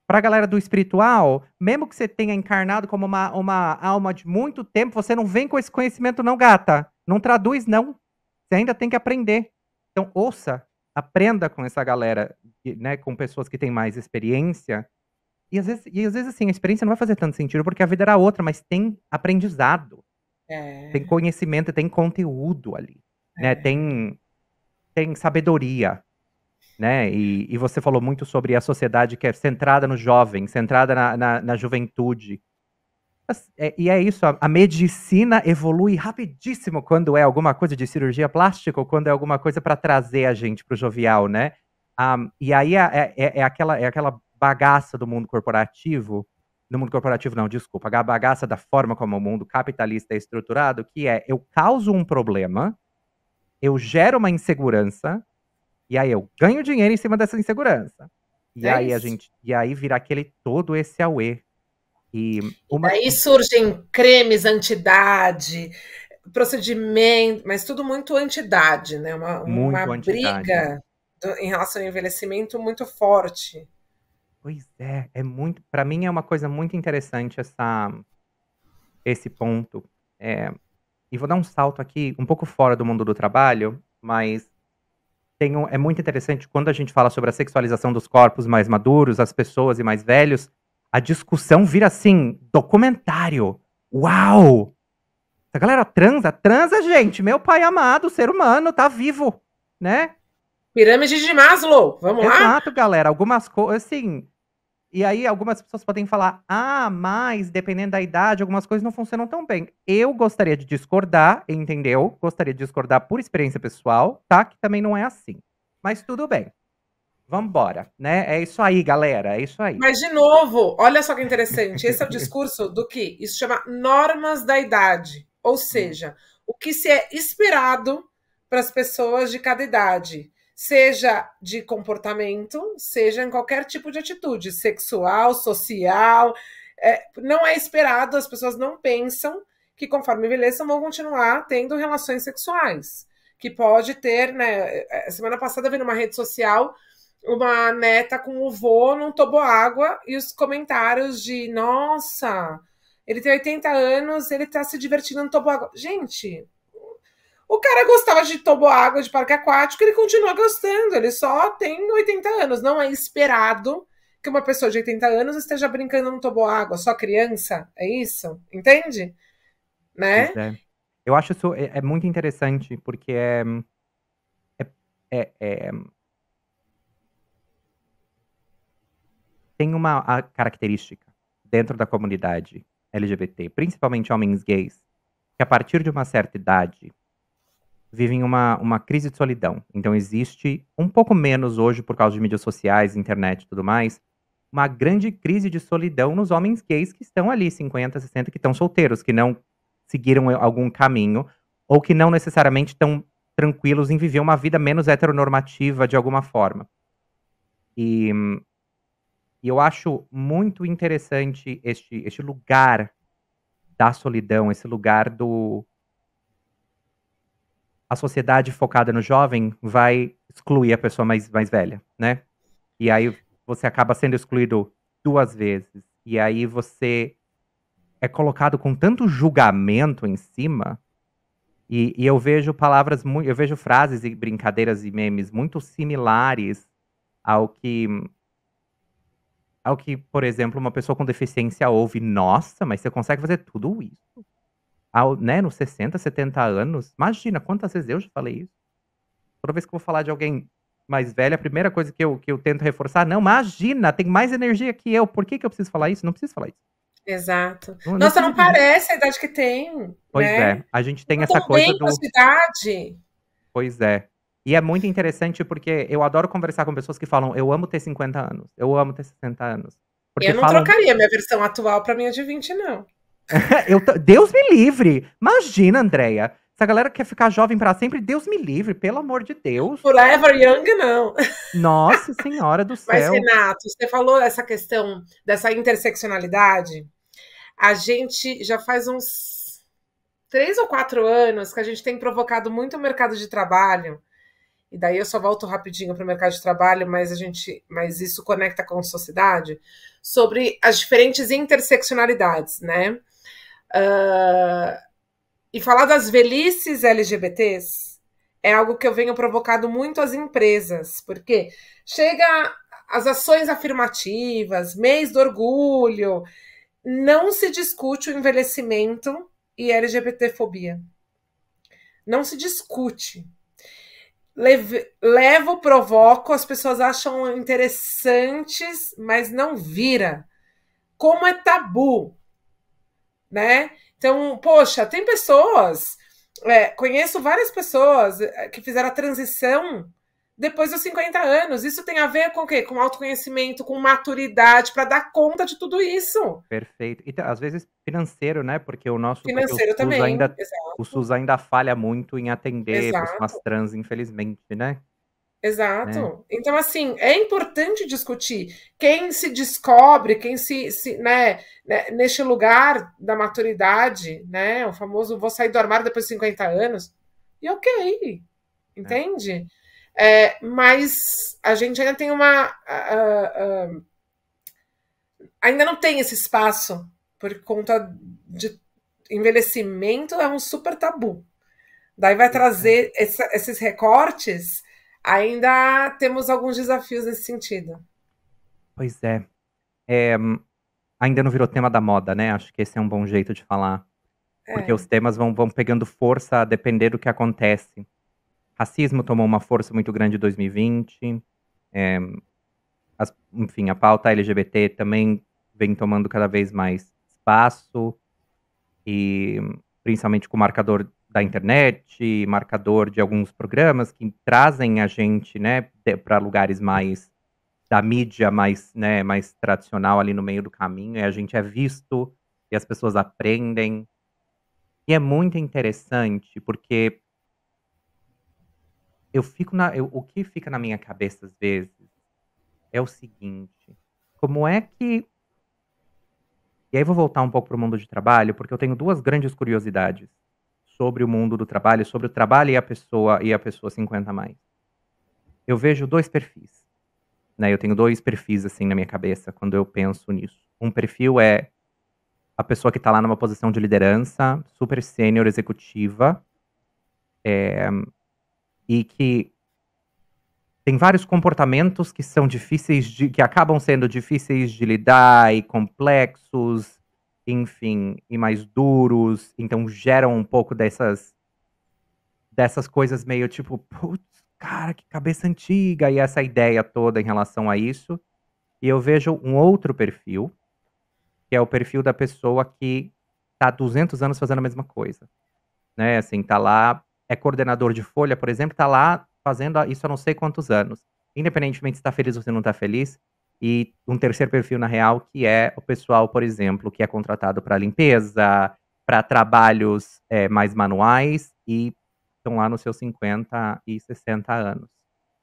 Pra galera do espiritual, mesmo que você tenha encarnado como uma alma de muito tempo, você não vem com esse conhecimento não, gata. Não traduz, não. Você ainda tem que aprender. Então, ouça, aprenda com essa galera, né, com pessoas que têm mais experiência. E às vezes, assim, a experiência não vai fazer tanto sentido, porque a vida era outra, mas tem aprendizado. Tem conhecimento, tem conteúdo ali. Né? Tem sabedoria. Né? E você falou muito sobre a sociedade que é centrada no jovem, centrada na juventude. E é isso, a medicina evolui rapidíssimo quando é alguma coisa de cirurgia plástica ou quando é alguma coisa para trazer a gente para o jovial, né? E aí é aquela bagaça do mundo corporativo, não, desculpa, a bagaça da forma como o mundo capitalista é estruturado, que é, eu causo um problema, eu gero uma insegurança, e aí eu ganho dinheiro em cima dessa insegurança. E aí vira todo esse auê. Aí surgem cremes anti-idade, procedimento, mas tudo muito anti-idade, né? Uma briga em relação ao envelhecimento muito forte. Pois é, para mim é uma coisa muito interessante esse ponto. E vou dar um salto aqui, um pouco fora do mundo do trabalho, mas é muito interessante quando a gente fala sobre a sexualização dos corpos mais maduros, as pessoas e mais velhos, a discussão vira assim, documentário. Uau! Essa galera transa, gente. Meu pai amado, ser humano, tá vivo, né? Pirâmide de Maslow, vamos lá? Exato, galera. Algumas coisas, assim... E aí, algumas pessoas podem falar, mas dependendo da idade, algumas coisas não funcionam tão bem. Eu gostaria de discordar, entendeu? Gostaria de discordar por experiência pessoal, tá? Que também não é assim. Mas tudo bem. Vambora, né? É isso aí, galera, é isso aí. Mas, de novo, olha só que interessante. Esse é o discurso do que? Isso chama normas da idade. Ou seja, o que se é esperado para as pessoas de cada idade. Seja de comportamento, seja em qualquer tipo de atitude, sexual, social. Não é esperado, as pessoas não pensam que conforme envelheçam vão continuar tendo relações sexuais. Que pode ter, né? Semana passada eu vi numa rede social uma neta com o vô num toboágua e os comentários de nossa, ele tem 80 anos, ele tá se divertindo no toboágua. Gente, o cara gostava de toboágua, de parque aquático, ele continua gostando, ele só tem 80 anos. Não é esperado que uma pessoa de 80 anos esteja brincando no toboágua, só criança, é isso? Entende? Né? Pois é. Eu acho isso muito interessante, porque tem uma característica dentro da comunidade LGBT, principalmente homens gays, que a partir de uma certa idade vivem uma crise de solidão. Então existe, um pouco menos hoje por causa de mídias sociais, internet e tudo mais, uma grande crise de solidão nos homens gays que estão ali, 50, 60, que estão solteiros, que não seguiram algum caminho, ou que não necessariamente estão tranquilos em viver uma vida menos heteronormativa de alguma forma. E eu acho muito interessante este lugar da solidão, esse lugar a sociedade focada no jovem vai excluir a pessoa mais velha, né? E aí você acaba sendo excluído 2 vezes. E aí você é colocado com tanto julgamento em cima. E eu vejo eu vejo frases e brincadeiras e memes muito similares ao que, por exemplo, uma pessoa com deficiência ouve. Nossa, mas você consegue fazer tudo isso? Né, nos 60, 70 anos? Imagina, quantas vezes eu já falei isso? Toda vez que eu vou falar de alguém mais velho, a primeira coisa que eu tento reforçar, não, imagina, tem mais energia que eu. Por que eu preciso falar isso? Não preciso falar isso. Exato. Nossa, não parece a idade que tem. Pois né? A gente tem essa coisa do... idade. Pois é. E é muito interessante porque eu adoro conversar com pessoas que falam, eu amo ter 50 anos, eu amo ter 60 anos. Porque eu não trocaria minha versão atual pra minha de 20, não. Deus me livre! Imagina, Andréia. Essa galera quer ficar jovem pra sempre, Deus me livre, pelo amor de Deus. Forever young, não. Nossa Senhora do céu. Mas, Renato, você falou essa questão dessa interseccionalidade. A gente já faz uns 3 ou 4 anos que a gente tem provocado muito o mercado de trabalho, e daí eu só volto rapidinho para o mercado de trabalho, mas isso conecta com a sociedade, sobre as diferentes interseccionalidades, né? E falar das velhices LGBTs é algo que eu venho provocado muito às empresas, porque chega as ações afirmativas, mês do orgulho, não se discute o envelhecimento e LGBTfobia. Não se discute. Levo, provoco, as pessoas acham interessantes, mas não vira. Como é tabu, né? Então, poxa, tem pessoas, conheço várias pessoas que fizeram a transição depois dos 50 anos. Isso tem a ver com o quê? Com autoconhecimento, com maturidade, para dar conta de tudo isso. Perfeito. E às vezes financeiro, né? Porque Financeiro também, o exato. SUS ainda falha muito em atender pessoas Exato. trans, infelizmente, né? Né? Exato. Então, assim, é importante discutir quem se descobre, quem né, neste lugar da maturidade, né, o famoso vou sair do armário depois de 50 anos, e ok, É. entende? Mas a gente ainda tem ainda não tem esse espaço por conta de envelhecimento, é um super tabu. Daí vai Pois é. trazer esses recortes. Ainda temos alguns desafios nesse sentido. Pois é. Ainda não virou tema da moda, né? Acho que esse é um bom jeito de falar. Porque É, os temas vão pegando força a depender do que acontece. Racismo tomou uma força muito grande em 2020. É, enfim, a pauta LGBT também vem tomando cada vez mais espaço. E principalmente com o marcador da internet, marcador de alguns programas que trazem a gente, né, para lugares mais da mídia mais, né, mais tradicional ali no meio do caminho, e a gente é visto e as pessoas aprendem. E é muito interessante, porque o que fica na minha cabeça às vezes é o seguinte: como é que e aí vou voltar um pouco para o mundo de trabalho, porque eu tenho 2 grandes curiosidades sobre o mundo do trabalho, sobre o trabalho e a pessoa 50 a mais. Eu vejo 2 perfis, né, eu tenho 2 perfis, assim, na minha cabeça quando eu penso nisso. Um perfil é a pessoa que tá lá numa posição de liderança, super sênior, executiva, e que tem vários comportamentos que são que acabam sendo difíceis de lidar e complexos, enfim, e mais duros, então geram um pouco dessas coisas meio tipo: "Putz, cara, que cabeça antiga", e essa ideia toda em relação a isso. E eu vejo um outro perfil, que é o perfil da pessoa que tá há 200 anos fazendo a mesma coisa, né, assim, tá lá, é coordenador de folha, por exemplo, tá lá fazendo isso há não sei quantos anos. Independentemente se tá feliz ou se não tá feliz. E um terceiro perfil, na real, que é o pessoal, por exemplo, que é contratado para limpeza, para trabalhos, mais manuais e estão lá nos seus 50 e 60 anos.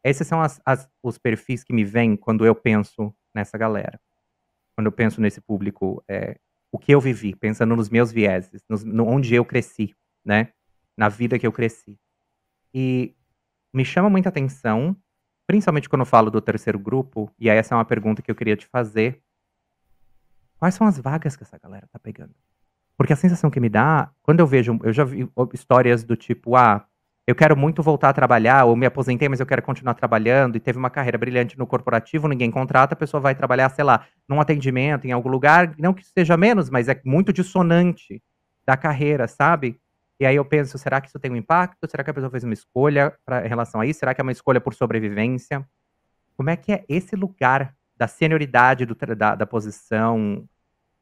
Esses são os perfis que me vêm quando eu penso nessa galera. Quando eu penso nesse público, o que eu vivi, pensando nos meus vieses, no onde eu cresci, né, na vida que eu cresci. E me chama muita atenção, principalmente quando eu falo do terceiro grupo, e aí essa é uma pergunta que eu queria te fazer: quais são as vagas que essa galera tá pegando? Porque a sensação que me dá, quando eu já vi histórias do tipo: "Ah, eu quero muito voltar a trabalhar, ou me aposentei, mas eu quero continuar trabalhando", e teve uma carreira brilhante no corporativo, ninguém contrata, a pessoa vai trabalhar, sei lá, num atendimento, em algum lugar, não que seja menos, mas é muito dissonante da carreira, sabe? E aí eu penso: será que isso tem um impacto? Será que a pessoa fez uma escolha em relação a isso? Será que é uma escolha por sobrevivência? Como é que é esse lugar da senioridade da posição,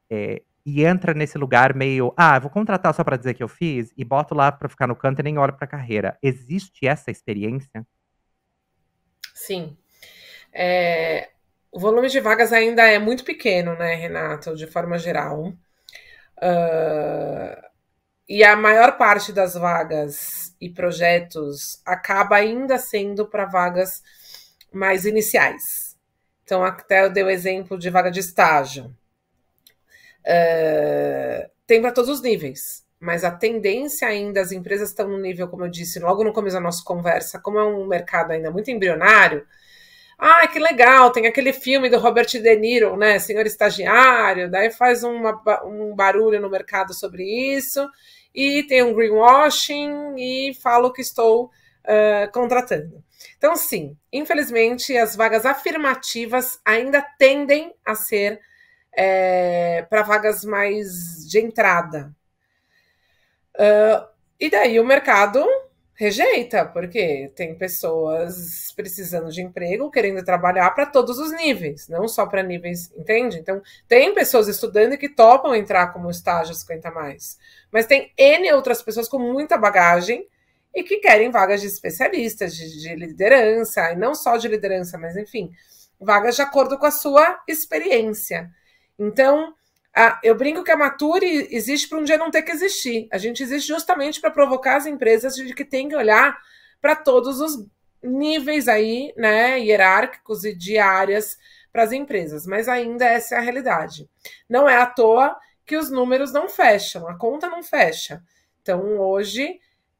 e entra nesse lugar meio: "Ah, vou contratar só pra dizer que eu fiz", e boto lá pra ficar no canto e nem olho pra carreira. Existe essa experiência? Sim. O volume de vagas ainda é muito pequeno, né, Renato, de forma geral. E a maior parte das vagas e projetos acaba ainda sendo para vagas mais iniciais. Então, até eu dei o exemplo de vaga de estágio. Tem para todos os níveis. mas a tendência ainda, as empresas estão no nível, como eu disse logo no começo da nossa conversa, como é um mercado ainda muito embrionário. Ah, que legal, tem aquele filme do Robert De Niro, né, Senhor Estagiário, daí faz um barulho no mercado sobre isso, e tem um greenwashing, e falo que estou contratando. Então, sim, infelizmente, as vagas afirmativas ainda tendem a ser para vagas mais de entrada. E daí o mercado rejeita, porque tem pessoas precisando de emprego, querendo trabalhar para todos os níveis, não só para níveis, entende? Então, tem pessoas estudando que topam entrar como estágio 50 mais, mas tem N outras pessoas com muita bagagem e que querem vagas de especialistas, de liderança, e não só de liderança, mas enfim, vagas de acordo com a sua experiência. Então, eu brinco que a Mature existe para um dia não ter que existir. A gente existe justamente para provocar as empresas de que tem que olhar para todos os níveis aí, né, hierárquicos e de áreas para as empresas. Mas ainda essa é a realidade. Não é à toa que os números não fecham, a conta não fecha. Então, hoje,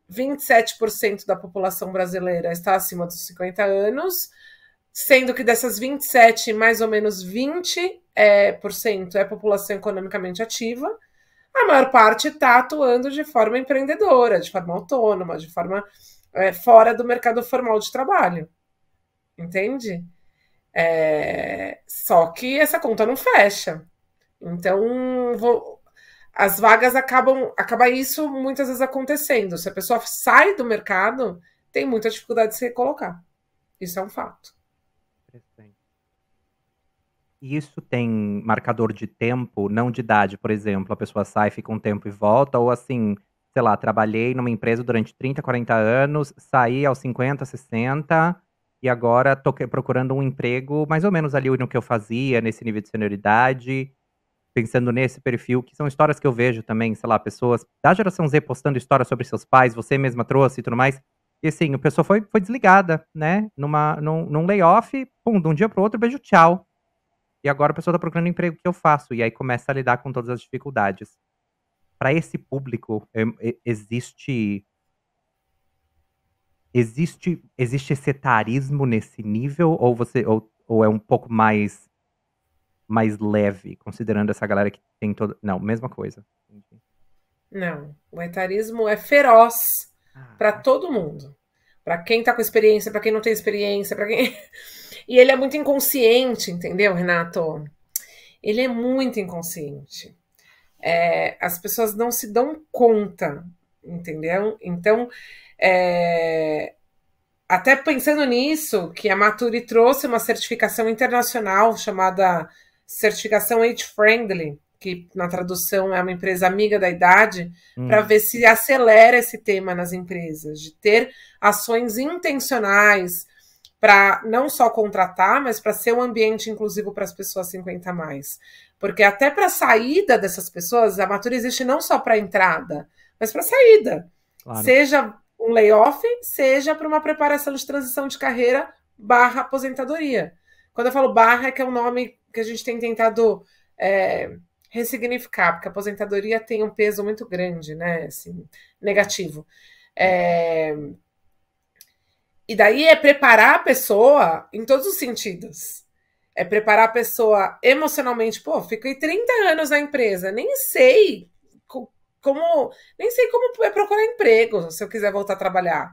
27% da população brasileira está acima dos 50 anos, sendo que dessas 27, mais ou menos 20% é população economicamente ativa, a maior parte está atuando de forma empreendedora, de forma autônoma, de forma fora do mercado formal de trabalho. Entende? Só que essa conta não fecha. Então, as vagas acaba isso muitas vezes acontecendo. Se a pessoa sai do mercado, tem muita dificuldade de se recolocar. Isso é um fato. E isso tem marcador de tempo, não de idade, por exemplo, a pessoa sai, fica um tempo e volta, ou assim, sei lá, trabalhei numa empresa durante 30, 40 anos, saí aos 50, 60, e agora tô procurando um emprego mais ou menos ali no que eu fazia, nesse nível de senioridade, pensando nesse perfil, que são histórias que eu vejo também, sei lá, pessoas da geração Z postando histórias sobre seus pais, você mesma trouxe e tudo mais. E assim, a pessoa foi desligada, né? Num layoff, pum, de um dia pro outro, beijo, tchau. E agora a pessoa tá procurando o emprego que eu faço, e aí começa a lidar com todas as dificuldades. Para esse público, existe esse etarismo nesse nível, ou é um pouco mais leve, considerando essa galera que tem toda. Não, mesma coisa. Não, o etarismo é feroz para todo mundo. Para quem tá com experiência, para quem não tem experiência, para quem. E ele é muito inconsciente, entendeu, Renato? Ele é muito inconsciente. As pessoas não se dão conta, entendeu? Então, até pensando nisso, que a Mature trouxe uma certificação internacional chamada Certificação Age Friendly, que na tradução é uma empresa amiga da idade, para ver se acelera esse tema nas empresas, de ter ações intencionais para não só contratar, mas para ser um ambiente inclusivo para as pessoas 50 a mais. Porque até para a saída dessas pessoas, a Mature existe não só para entrada, mas para saída. Claro. Seja um layoff, seja para uma preparação de transição de carreira / aposentadoria. Quando eu falo barra, é que é um nome que a gente tem tentado ressignificar, porque a aposentadoria tem um peso muito grande, né? Assim, negativo. E daí é preparar a pessoa em todos os sentidos. É preparar a pessoa emocionalmente. Pô, fiquei 30 anos na empresa, nem sei como é procurar emprego se eu quiser voltar a trabalhar.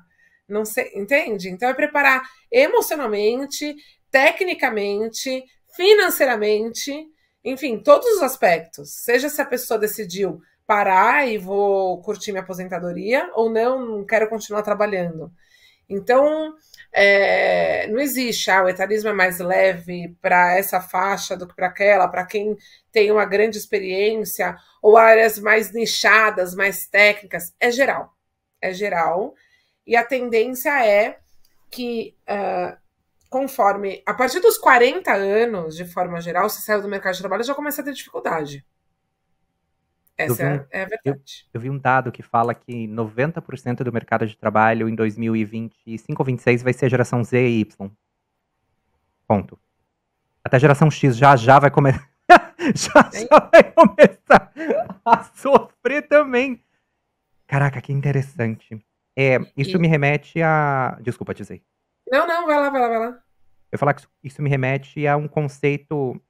Não sei, entende? Então é preparar emocionalmente, tecnicamente, financeiramente, enfim, todos os aspectos. Seja se a pessoa decidiu parar e vou curtir minha aposentadoria, ou não quero continuar trabalhando. Então, não existe, o etarismo é mais leve para essa faixa do que para aquela, para quem tem uma grande experiência, ou áreas mais nichadas, mais técnicas, é geral. E a tendência é que, conforme, a partir dos 40 anos, de forma geral, se saiu do mercado de trabalho, já começa a ter dificuldade. Essa é a verdade. Eu vi um dado que fala que 90% do mercado de trabalho em 2025 ou 26 vai ser geração Z e Y. Ponto. Até a geração X já vai começar. já vai começar a sofrer também. Caraca, que interessante. É, isso E me remete a desculpa, dizer. não, não, vai lá, vai lá, vai lá. Eu ia falar que isso me remete a um conceito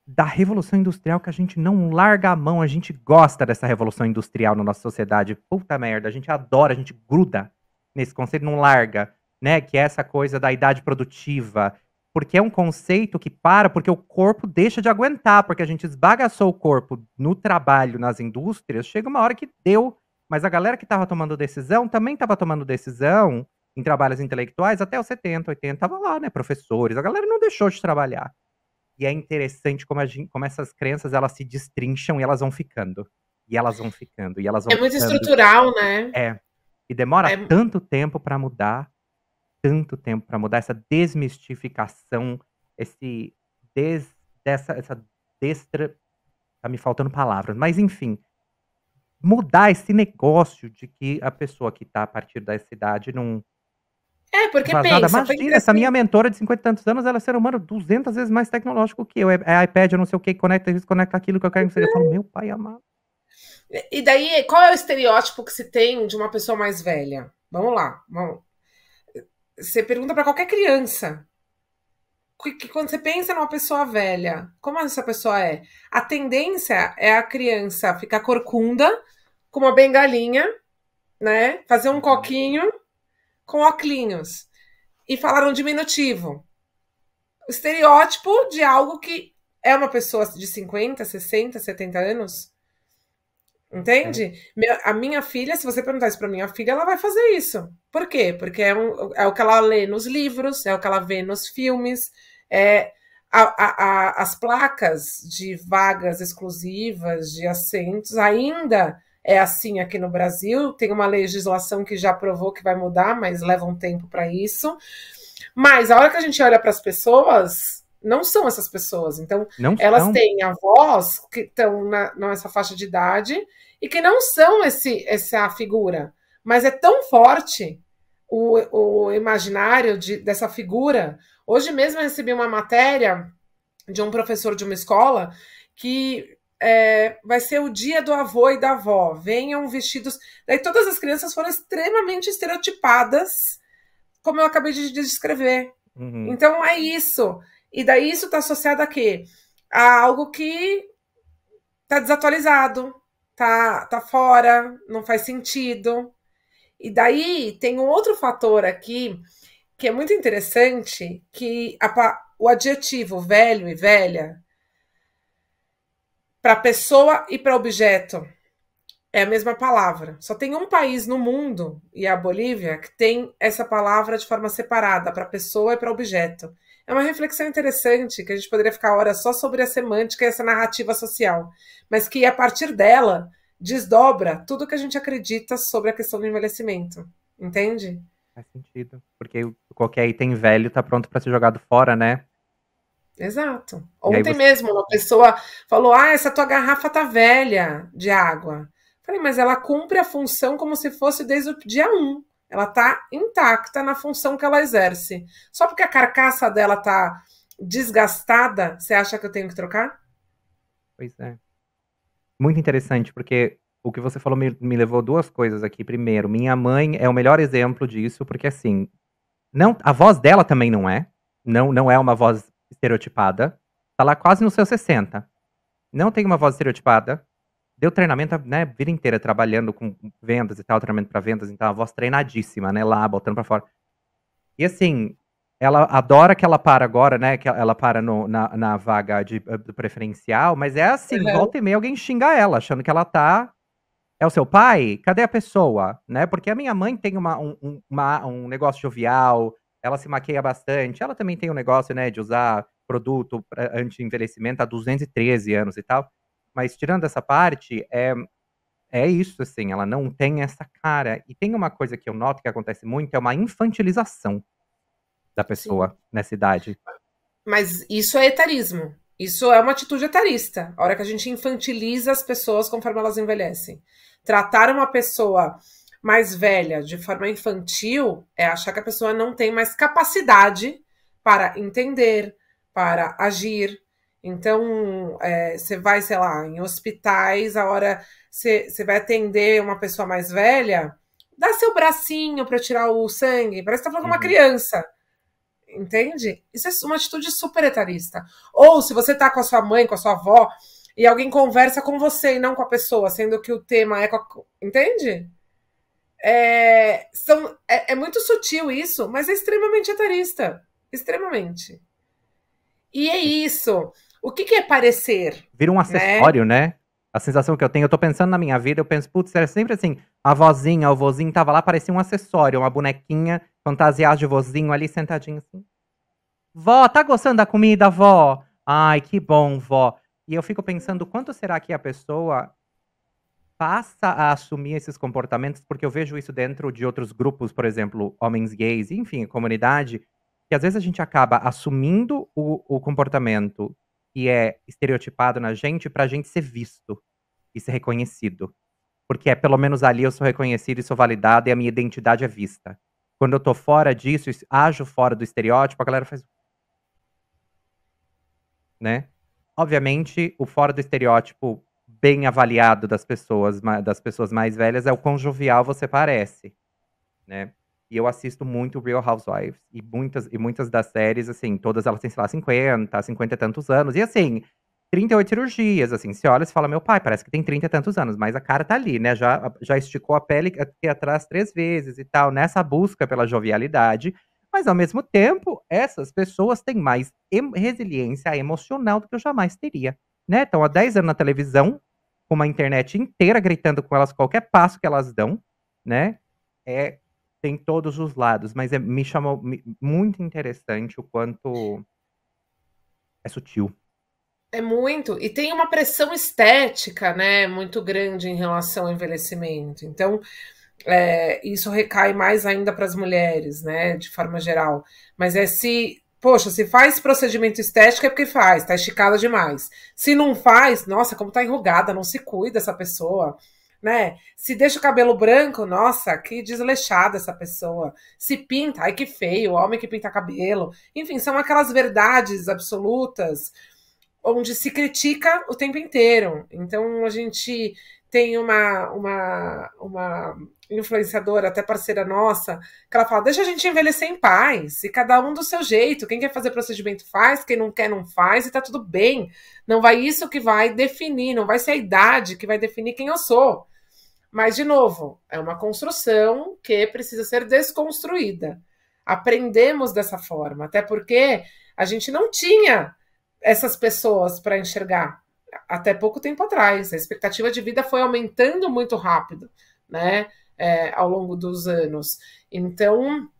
da revolução industrial que a gente não larga a mão, a gente gosta dessa revolução industrial na nossa sociedade. Puta merda, a gente adora, a gente gruda nesse conceito, não larga, né, que é essa coisa da idade produtiva, porque é um conceito que porque o corpo deixa de aguentar, porque a gente esbagaçou o corpo no trabalho, nas indústrias, chega uma hora que deu, mas a galera que estava tomando decisão também estava tomando decisão em trabalhos intelectuais até os 70, 80, estava lá, né, professores, a galera não deixou de trabalhar. E é interessante como essas crenças, elas se destrincham e elas vão ficando. E elas vão ficando, e elas É vão muito ficando. estrutural, né? É. E demora É, tanto tempo para mudar essa desmistificação, esse des dessa essa destra tá me faltando palavras, mas enfim, mudar esse negócio de que a pessoa que tá a partir dessa idade não porque faz nada. pensa, Imagina, essa assim. minha mentora de 50 e tantos anos, ela é ser humano 200 vezes mais tecnológico que eu. É iPad, eu não sei o que, conecta isso, conecta aquilo que eu quero que seja. Eu falo, meu pai amado. E daí, qual é o estereótipo que se tem de uma pessoa mais velha? Vamos lá. Você pergunta para qualquer criança. Que quando você pensa numa pessoa velha, como essa pessoa é? A tendência é a criança ficar corcunda, com uma bengalinha, né? Fazer um Uhum. coquinho com óculos e falar um diminutivo. O estereótipo de algo que é uma pessoa de 50, 60, 70 anos. É. Entende? A minha filha, se você perguntar isso para minha filha, ela vai fazer isso. Por quê? Porque é o que ela lê nos livros, é o que ela vê nos filmes, é as placas de vagas exclusivas, de assentos, ainda é assim aqui no Brasil. Tem uma legislação que já provou que vai mudar, mas leva um tempo para isso. Mas a hora que a gente olha para as pessoas, não são essas pessoas. Então, Não elas são. têm avós que estão nessa faixa de idade e que não são essa figura. Mas é tão forte o imaginário dessa figura. Hoje mesmo eu recebi uma matéria de um professor de uma escola que vai ser o dia do avô e da avó. Venham vestidos. Daí todas as crianças foram extremamente estereotipadas, como eu acabei de descrever. Uhum. Então é isso. E daí isso está associado a quê? A algo que está desatualizado, tá fora, não faz sentido. E daí tem um outro fator aqui que é muito interessante, que o adjetivo velho e velha para pessoa e para objeto é a mesma palavra. Só tem um país no mundo, e é a Bolívia, que tem essa palavra de forma separada, para pessoa e para objeto. É uma reflexão interessante, que a gente poderia ficar horas só sobre a semântica e essa narrativa social, mas que a partir dela desdobra tudo que a gente acredita sobre a questão do envelhecimento. Entende? Faz sentido. Porque qualquer item velho tá pronto pra ser jogado fora, né? Exato. E aí Ontem você. mesmo, uma pessoa falou: Ah, essa tua garrafa tá velha de água. Falei, mas ela cumpre a função como se fosse desde o dia 1. Ela tá intacta na função que ela exerce. Só porque a carcaça dela tá desgastada, você acha que eu tenho que trocar? Pois é. Muito interessante, porque o que você falou me levou duas coisas aqui. Primeiro, minha mãe é o melhor exemplo disso, porque assim, não, a voz dela também não é. Não é uma voz estereotipada. Tá lá quase nos seus 60. Não tem uma voz estereotipada. Deu treinamento, né, a vida inteira trabalhando com vendas e tal, treinamento pra vendas, então a voz treinadíssima, né, lá, botando pra fora. E assim, ela adora que ela para agora, né, que ela para na vaga do preferencial, mas é assim, Uhum. volta e meia alguém xinga ela, achando que ela tá é o seu pai? Cadê a pessoa? Né, porque a minha mãe tem um negócio jovial, ela se maqueia bastante, ela também tem um negócio, né, de usar produto anti-envelhecimento há 213 anos e tal. Mas tirando essa parte, é isso, assim, ela não tem essa cara. E tem uma coisa que eu noto que acontece muito, é uma infantilização da Sim. pessoa nessa idade. Mas isso é etarismo. Isso é uma atitude etarista. A hora que a gente infantiliza as pessoas conforme elas envelhecem. Tratar uma pessoa mais velha de forma infantil é achar que a pessoa não tem mais capacidade para entender, para agir. Então, você vai, sei lá, em hospitais, a hora você vai atender uma pessoa mais velha, dá seu bracinho para tirar o sangue, parece que tá falando com uma Uhum. criança, entende? Isso é uma atitude super etarista. Ou se você tá com a sua mãe, com a sua avó, e alguém conversa com você e não com a pessoa, sendo que o tema é com a... Entende? É muito sutil isso, mas é extremamente etarista. Extremamente. E é isso. O que é parecer, Vira um né? acessório, né? A sensação que eu tenho, eu tô pensando na minha vida, eu penso, putz, era sempre assim, a vozinha, o vozinho tava lá, parecia um acessório, uma bonequinha fantasiada de vozinho ali sentadinho assim. Vó, tá gostando da comida, vó? Ai, que bom, vó. E eu fico pensando, quanto será que a pessoa passa a assumir esses comportamentos, porque eu vejo isso dentro de outros grupos, por exemplo, homens gays, enfim, comunidade, que às vezes a gente acaba assumindo o comportamento que é estereotipado na gente pra gente ser visto e ser reconhecido. Porque é pelo menos ali eu sou reconhecido e sou validado e a minha identidade é vista. Quando eu tô fora disso, ajo fora do estereótipo, a galera faz, né? Obviamente, o fora do estereótipo bem avaliado das pessoas mais velhas é o quão jovial você parece, né? E eu assisto muito Real Housewives. E muitas das séries, assim, todas elas têm, sei lá, 50 e tantos anos. E assim, 38 cirurgias, assim, você olha e fala, meu pai, parece que tem 30 e tantos anos, mas a cara tá ali, né? Já esticou a pele aqui atrás 3 vezes e tal, nessa busca pela jovialidade. Mas ao mesmo tempo, essas pessoas têm mais resiliência emocional do que eu jamais teria, né? Estão há 10 anos na televisão, com uma internet inteira gritando com elas qualquer passo que elas dão, né? É, tem todos os lados, mas me chamou muito interessante o quanto é sutil. É muito. E tem uma pressão estética, né, muito grande em relação ao envelhecimento. Então, isso recai mais ainda para as mulheres, né, de forma geral. Mas poxa, se faz procedimento estético é porque faz, tá esticada demais. Se não faz, nossa, como tá enrugada, não se cuida essa pessoa, né? Se deixa o cabelo branco, nossa, que desleixada essa pessoa. Se pinta, ai que feio, o homem que pinta cabelo. Enfim, são aquelas verdades absolutas onde se critica o tempo inteiro. Então a gente tem uma influenciadora, até parceira nossa, que ela fala: deixa a gente envelhecer em paz, e cada um do seu jeito. Quem quer fazer procedimento faz, quem não quer não faz, e tá tudo bem. Não vai isso que vai definir, não vai ser a idade que vai definir quem eu sou. Mas, de novo, é uma construção que precisa ser desconstruída. Aprendemos dessa forma, até porque a gente não tinha essas pessoas para enxergar até pouco tempo atrás. A expectativa de vida foi aumentando muito rápido, né? Ao longo dos anos. Então,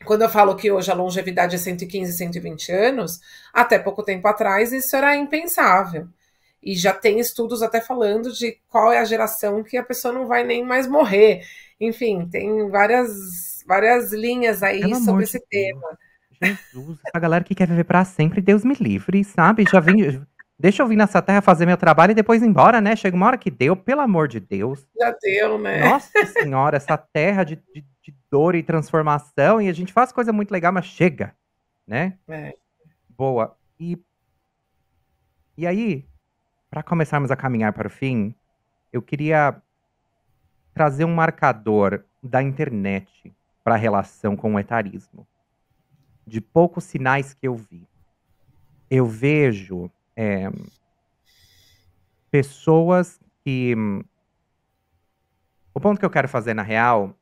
quando eu falo que hoje a longevidade é 115, 120 anos, até pouco tempo atrás isso era impensável. E já tem estudos até falando de qual é a geração que a pessoa não vai nem mais morrer. Enfim, tem várias linhas aí Pelo amor sobre de esse Deus. tema. Jesus, essa galera que quer viver pra sempre, Deus me livre, sabe? Já vim. Deixa eu vir nessa terra fazer meu trabalho e depois ir embora, né? Chega uma hora que deu, pelo amor de Deus. Já deu, né? Nossa Senhora, essa terra de dor e transformação, e a gente faz coisa muito legal, mas chega, né? É. Boa. E aí, para começarmos a caminhar para o fim, eu queria trazer um marcador da internet para a relação com o etarismo, de poucos sinais que eu vi. Eu vejo pessoas que. O ponto que eu quero fazer, na real,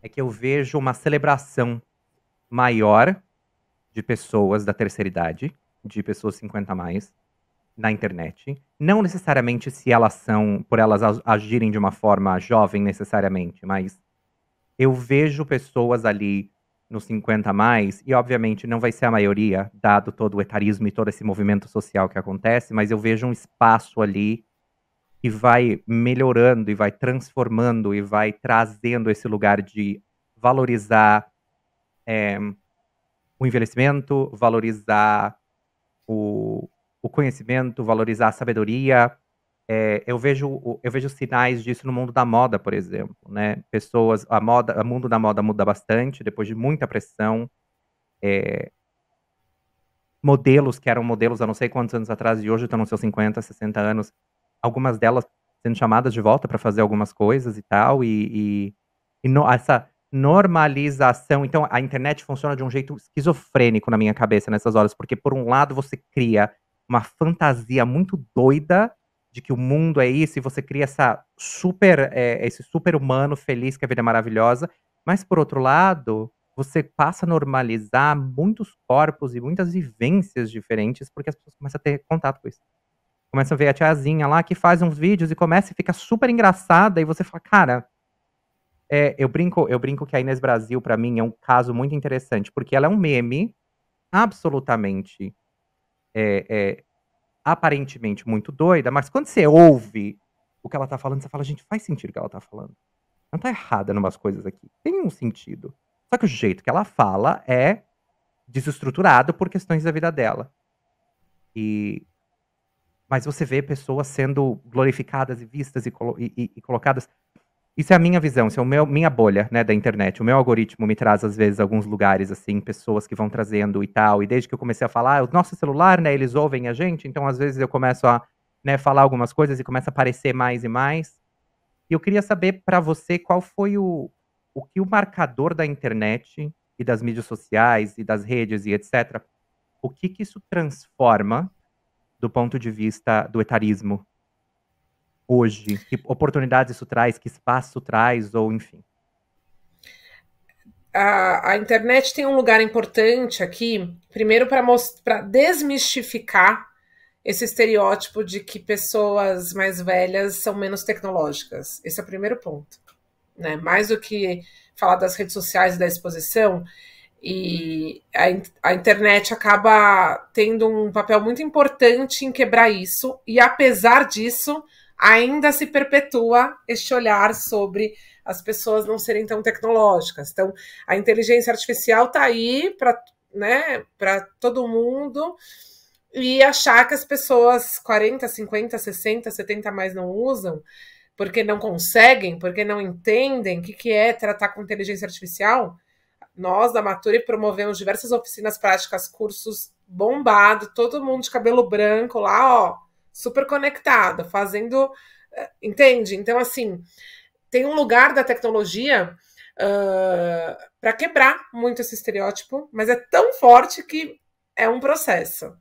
é que eu vejo uma celebração maior de pessoas da terceira idade, de pessoas 50 a mais, na internet. Não necessariamente se elas são, por elas agirem de uma forma jovem necessariamente, mas eu vejo pessoas ali nos 50 a mais, e obviamente não vai ser a maioria, dado todo o etarismo e todo esse movimento social que acontece, mas eu vejo um espaço ali que vai melhorando e vai transformando e vai trazendo esse lugar de valorizar o envelhecimento, valorizar o conhecimento, valorizar a sabedoria. Eu vejo sinais disso no mundo da moda, por exemplo, né? O mundo da moda muda bastante depois de muita pressão. modelos que eram modelos há não sei quantos anos atrás e hoje estão nos seus 50, 60 anos, algumas delas sendo chamadas de volta para fazer algumas coisas e tal, essa normalização. Então a internet funciona de um jeito esquizofrênico na minha cabeça nessas horas, porque por um lado você cria uma fantasia muito doida de que o mundo é isso, e você cria esse super humano feliz que a vida é maravilhosa, mas por outro lado, você passa a normalizar muitos corpos e muitas vivências diferentes, porque as pessoas começam a ter contato com isso. Começam a ver a tiazinha lá que faz uns vídeos e começa e fica super engraçada, e você fala, cara, eu brinco que a Inês Brasil, pra mim, é um caso muito interessante, porque ela é um meme absolutamente, aparentemente muito doida, mas quando você ouve o que ela tá falando, você fala, gente, faz sentido o que ela tá falando. Não tá errada numas coisas aqui. Tem um sentido. Só que o jeito que ela fala é desestruturado por questões da vida dela. Mas você vê pessoas sendo glorificadas e vistas e colocadas. Isso é a minha visão, isso é minha bolha, né, da internet. O meu algoritmo me traz, às vezes, alguns lugares, assim, pessoas que vão trazendo e tal. E desde que eu comecei a falar, o nosso celular, né, eles ouvem a gente, então às vezes eu começo a, né, falar algumas coisas e começa a aparecer mais e mais. E eu queria saber pra você qual foi o que o marcador da internet e das mídias sociais e das redes e etc. O que isso transforma do ponto de vista do etarismo hoje? Que oportunidades isso traz, que espaço traz, ou enfim. A internet tem um lugar importante aqui, primeiro para desmistificar esse estereótipo de que pessoas mais velhas são menos tecnológicas. Esse é o primeiro ponto, né? Mais do que falar das redes sociais e da exposição, e a internet acaba tendo um papel muito importante em quebrar isso, e apesar disso, ainda se perpetua este olhar sobre as pessoas não serem tão tecnológicas. Então, a inteligência artificial está aí para, né, para todo mundo, e achar que as pessoas 40, 50, 60, 70 mais não usam, porque não conseguem, porque não entendem o que é tratar com inteligência artificial. Nós, da Maturi, promovemos diversas oficinas práticas, cursos bombados, todo mundo de cabelo branco lá, ó, super conectado, fazendo... Entende? Então, assim, tem um lugar da tecnologia para quebrar muito esse estereótipo, mas é tão forte que é um processo.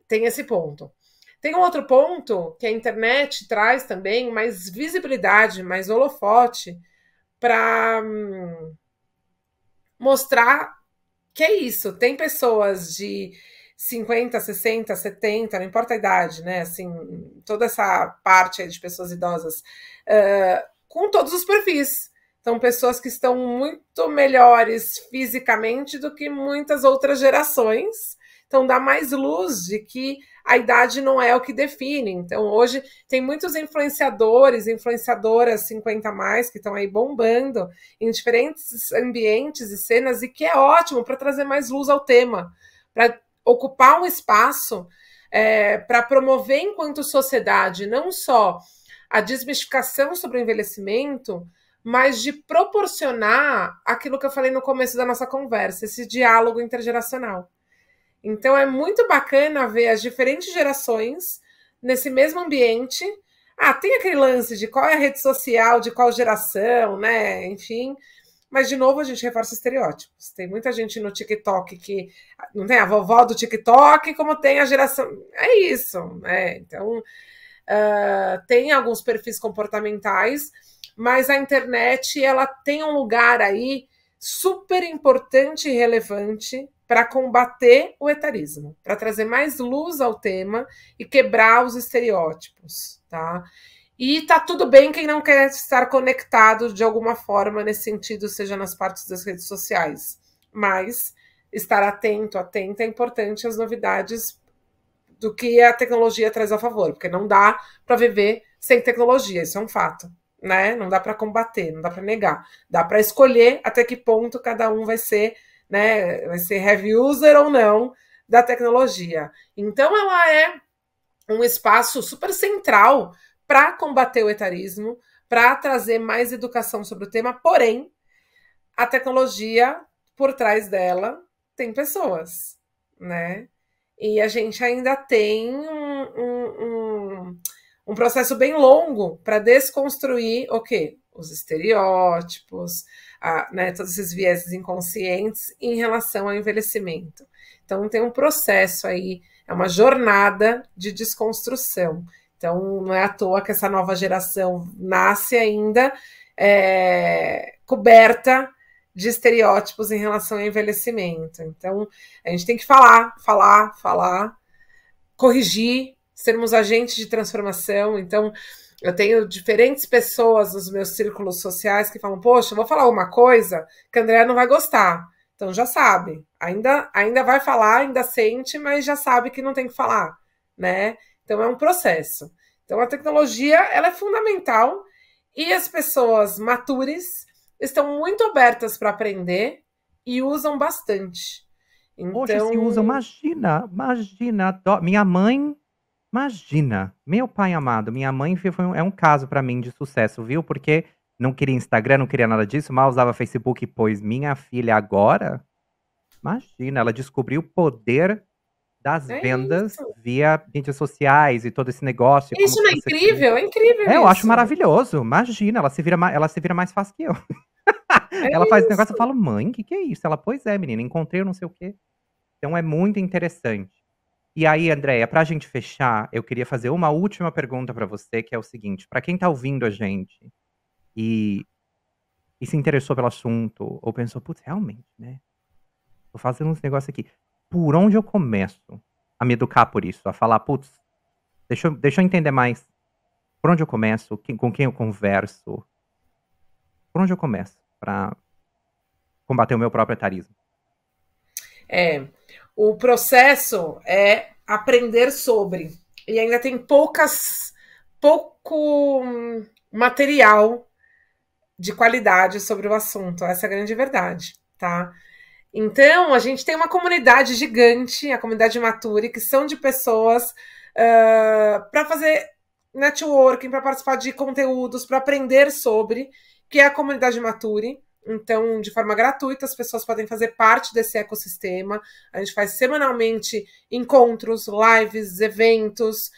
Tem esse ponto. Tem um outro ponto que a internet traz também, mais visibilidade, mais holofote, para mostrar que é isso. Tem pessoas de 50, 60, 70, não importa a idade, né? Assim, toda essa parte aí de pessoas idosas, com todos os perfis. Então, pessoas que estão muito melhores fisicamente do que muitas outras gerações. Então, dá mais luz de que a idade não é o que define. Então, hoje tem muitos influenciadores, influenciadoras 50 a mais que estão aí bombando em diferentes ambientes e cenas, e que é ótimo para trazer mais luz ao tema, para ocupar um espaço para promover enquanto sociedade não só a desmistificação sobre o envelhecimento, mas de proporcionar aquilo que eu falei no começo da nossa conversa, esse diálogo intergeracional. Então é muito bacana ver as diferentes gerações nesse mesmo ambiente. Tem aquele lance de qual é a rede social, de qual geração, né? Enfim. Mas, de novo, a gente reforça estereótipos. Tem muita gente no TikTok que não tem a vovó do TikTok, como tem a geração. É isso, né? Então, tem alguns perfis comportamentais, mas a internet ela tem um lugar aí super importante e relevante para combater o etarismo, para trazer mais luz ao tema e quebrar os estereótipos, tá? E tá tudo bem quem não quer estar conectado de alguma forma nesse sentido, seja nas partes das redes sociais, mas estar atento, atenta é importante às novidades do que a tecnologia traz a favor, porque não dá para viver sem tecnologia, isso é um fato, né? Não dá para combater, não dá para negar, dá para escolher até que ponto cada um vai ser, né? Vai ser heavy user ou não da tecnologia. Então, ela é um espaço super central para combater o etarismo, para trazer mais educação sobre o tema, porém, a tecnologia, por trás dela, tem pessoas, né? e a gente ainda tem um processo bem longo para desconstruir o quê? Os estereótipos, né, todos esses vieses inconscientes em relação ao envelhecimento. Então tem um processo aí, é uma jornada de desconstrução. Então não é à toa que essa nova geração nasce ainda coberta de estereótipos em relação ao envelhecimento. Então a gente tem que falar, corrigir, sermos agentes de transformação. Então, eu tenho diferentes pessoas nos meus círculos sociais que falam, poxa, eu vou falar uma coisa que a Andrea não vai gostar. Então, já sabe. Ainda vai falar, ainda sente, mas já sabe que não tem que falar, né? Então, é um processo. Então, a tecnologia, ela é fundamental e as pessoas matures estão muito abertas para aprender e usam bastante. Hoje se usam, imagina, minha mãe, imagina, meu pai amado, minha mãe é um caso pra mim de sucesso, viu? Porque não queria Instagram, não queria nada disso, mal usava Facebook, pois minha filha agora, imagina, ela descobriu o poder das vendas via mídias sociais e todo esse negócio. Isso não é incrível? É incrível eu acho maravilhoso, imagina, ela se vira mais fácil que eu. Ela faz negócio, eu falo, mãe, o que é isso? Ela, pois é, menina, encontrei não sei o quê. Então é muito interessante. E aí, Andréia, pra gente fechar, eu queria fazer uma última pergunta pra você, que é o seguinte: pra quem tá ouvindo a gente e se interessou pelo assunto, ou pensou, putz, realmente, né? Tô fazendo uns negócios aqui. Por onde eu começo a me educar por isso? A falar, putz, deixa eu entender mais. Por onde eu começo? Com quem eu converso? Por onde eu começo pra combater o meu próprio etarismo? O processo é aprender sobre. E ainda tem pouco material de qualidade sobre o assunto. Essa é a grande verdade, tá? Então, a gente tem uma comunidade gigante, a comunidade Mature, que são de pessoas para fazer networking, para participar de conteúdos, para aprender sobre, que é a comunidade Mature. Então, de forma gratuita, as pessoas podem fazer parte desse ecossistema. A gente faz semanalmente encontros, lives, eventos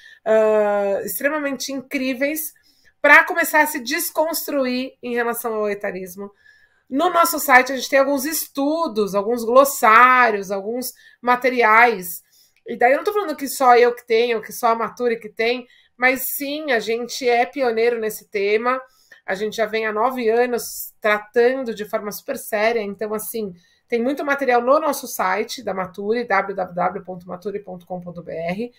extremamente incríveis para começar a se desconstruir em relação ao etarismo. No nosso site, a gente tem alguns estudos, alguns glossários, alguns materiais. E daí eu não estou falando que só eu que tenho, que só a Mature que tem, mas sim, a gente é pioneiro nesse tema. A gente já vem há 9 anos tratando de forma super séria. Então, assim, tem muito material no nosso site da Mature, www.mature.com.br.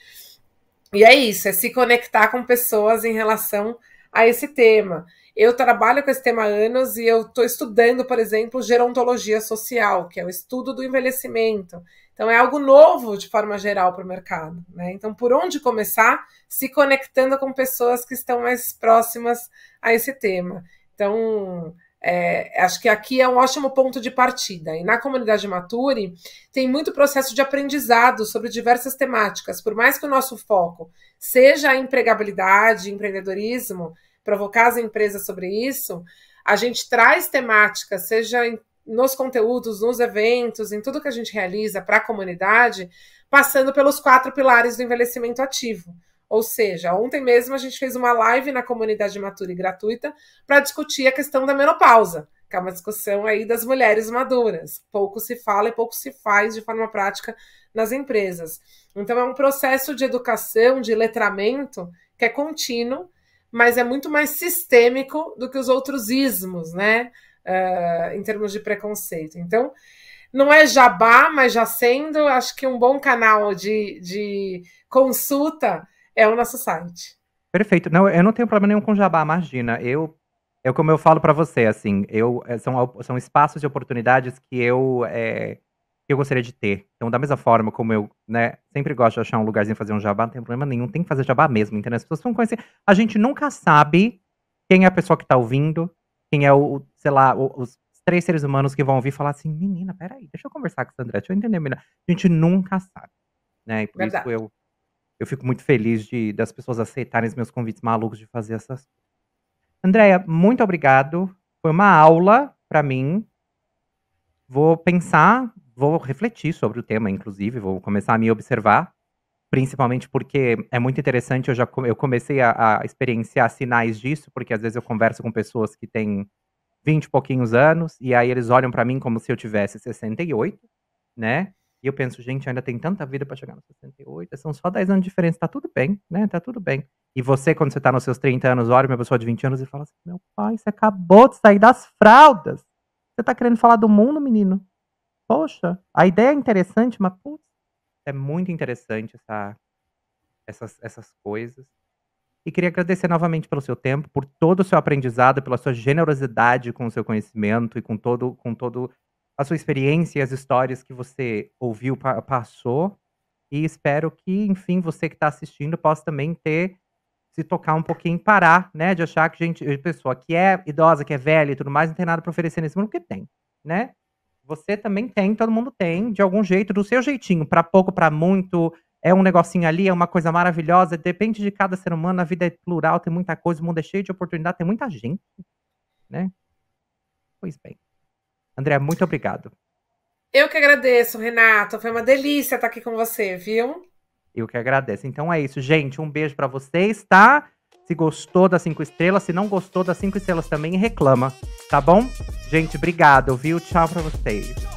E é isso, é se conectar com pessoas em relação a esse tema. Eu trabalho com esse tema há anos e eu estou estudando, por exemplo, gerontologia social, que é o estudo do envelhecimento. Então, é algo novo de forma geral para o mercado, né? Então, por onde começar? Se conectando com pessoas que estão mais próximas a esse tema. Então, acho que aqui é um ótimo ponto de partida. E na comunidade Mature, tem muito processo de aprendizado sobre diversas temáticas. Por mais que o nosso foco seja a empregabilidade, empreendedorismo, provocar as empresas sobre isso, a gente traz temáticas, seja nos conteúdos, nos eventos, em tudo que a gente realiza para a comunidade, passando pelos 4 pilares do envelhecimento ativo. Ou seja, ontem mesmo a gente fez uma live na comunidade Mature gratuita para discutir a questão da menopausa, que é uma discussão aí das mulheres maduras. Pouco se fala e pouco se faz de forma prática nas empresas. Então é um processo de educação, de letramento, que é contínuo, mas é muito mais sistêmico do que os outros ismos, né? Em termos de preconceito. Então, não é jabá, mas já sendo, acho que um bom canal de consulta é o nosso site. Perfeito. Não, eu não tenho problema nenhum com jabá, imagina. É como eu falo pra você, assim, são espaços e oportunidades que eu gostaria de ter. Então, da mesma forma como eu, né, sempre gosto de achar um lugarzinho fazer um jabá, não tem problema nenhum, tem que fazer jabá mesmo, entendeu? As pessoas vão conhecer. A gente nunca sabe quem é a pessoa que tá ouvindo, quem é sei lá, os 3 seres humanos que vão ouvir e falar assim, menina, peraí, deixa eu conversar com essa André, deixa eu entender melhor. A gente nunca sabe, né? E por Verdade. isso eu fico muito feliz das pessoas aceitarem os meus convites malucos de fazer essas coisas. Andréia, muito obrigado. Foi uma aula pra mim. Vou pensar, vou refletir sobre o tema, inclusive, vou começar a me observar Principalmente porque é muito interessante, eu comecei a experienciar sinais disso, porque às vezes eu converso com pessoas que têm 20 e pouquinhos anos, e aí eles olham pra mim como se eu tivesse 68, né. E eu penso: "Gente, ainda tem tanta vida pra chegar nos 68, são só 10 anos de diferença, tá tudo bem, né, tá tudo bem". E você, quando você tá nos seus 30 anos, olha uma pessoa de 20 anos e fala assim: "Meu pai, você acabou de sair das fraldas. Você tá querendo falar do mundo, menino? Poxa, a ideia é interessante, mas putz". É muito interessante essas coisas. E queria agradecer novamente pelo seu tempo, por todo o seu aprendizado, pela sua generosidade com o seu conhecimento e com todo a sua experiência e as histórias que você ouviu, passou. E espero que, enfim, você que está assistindo possa também se tocar um pouquinho, parar, né, de achar que pessoa que é idosa, que é velha e tudo mais, não tem nada para oferecer nesse mundo, porque tem, né. Você também tem, todo mundo tem, de algum jeito, do seu jeitinho, para pouco, para muito, é um negocinho ali, é uma coisa maravilhosa, depende de cada ser humano, a vida é plural, tem muita coisa, o mundo é cheio de oportunidade, tem muita gente, né. Pois bem. André, muito obrigado. Eu que agradeço, Renato. Foi uma delícia estar aqui com você, viu? Eu que agradeço. Então é isso, gente, um beijo pra vocês, tá. Se gostou das 5 estrelas, se não gostou das 5 estrelas também, reclama, tá bom? Gente, obrigado, viu. Tchau pra vocês.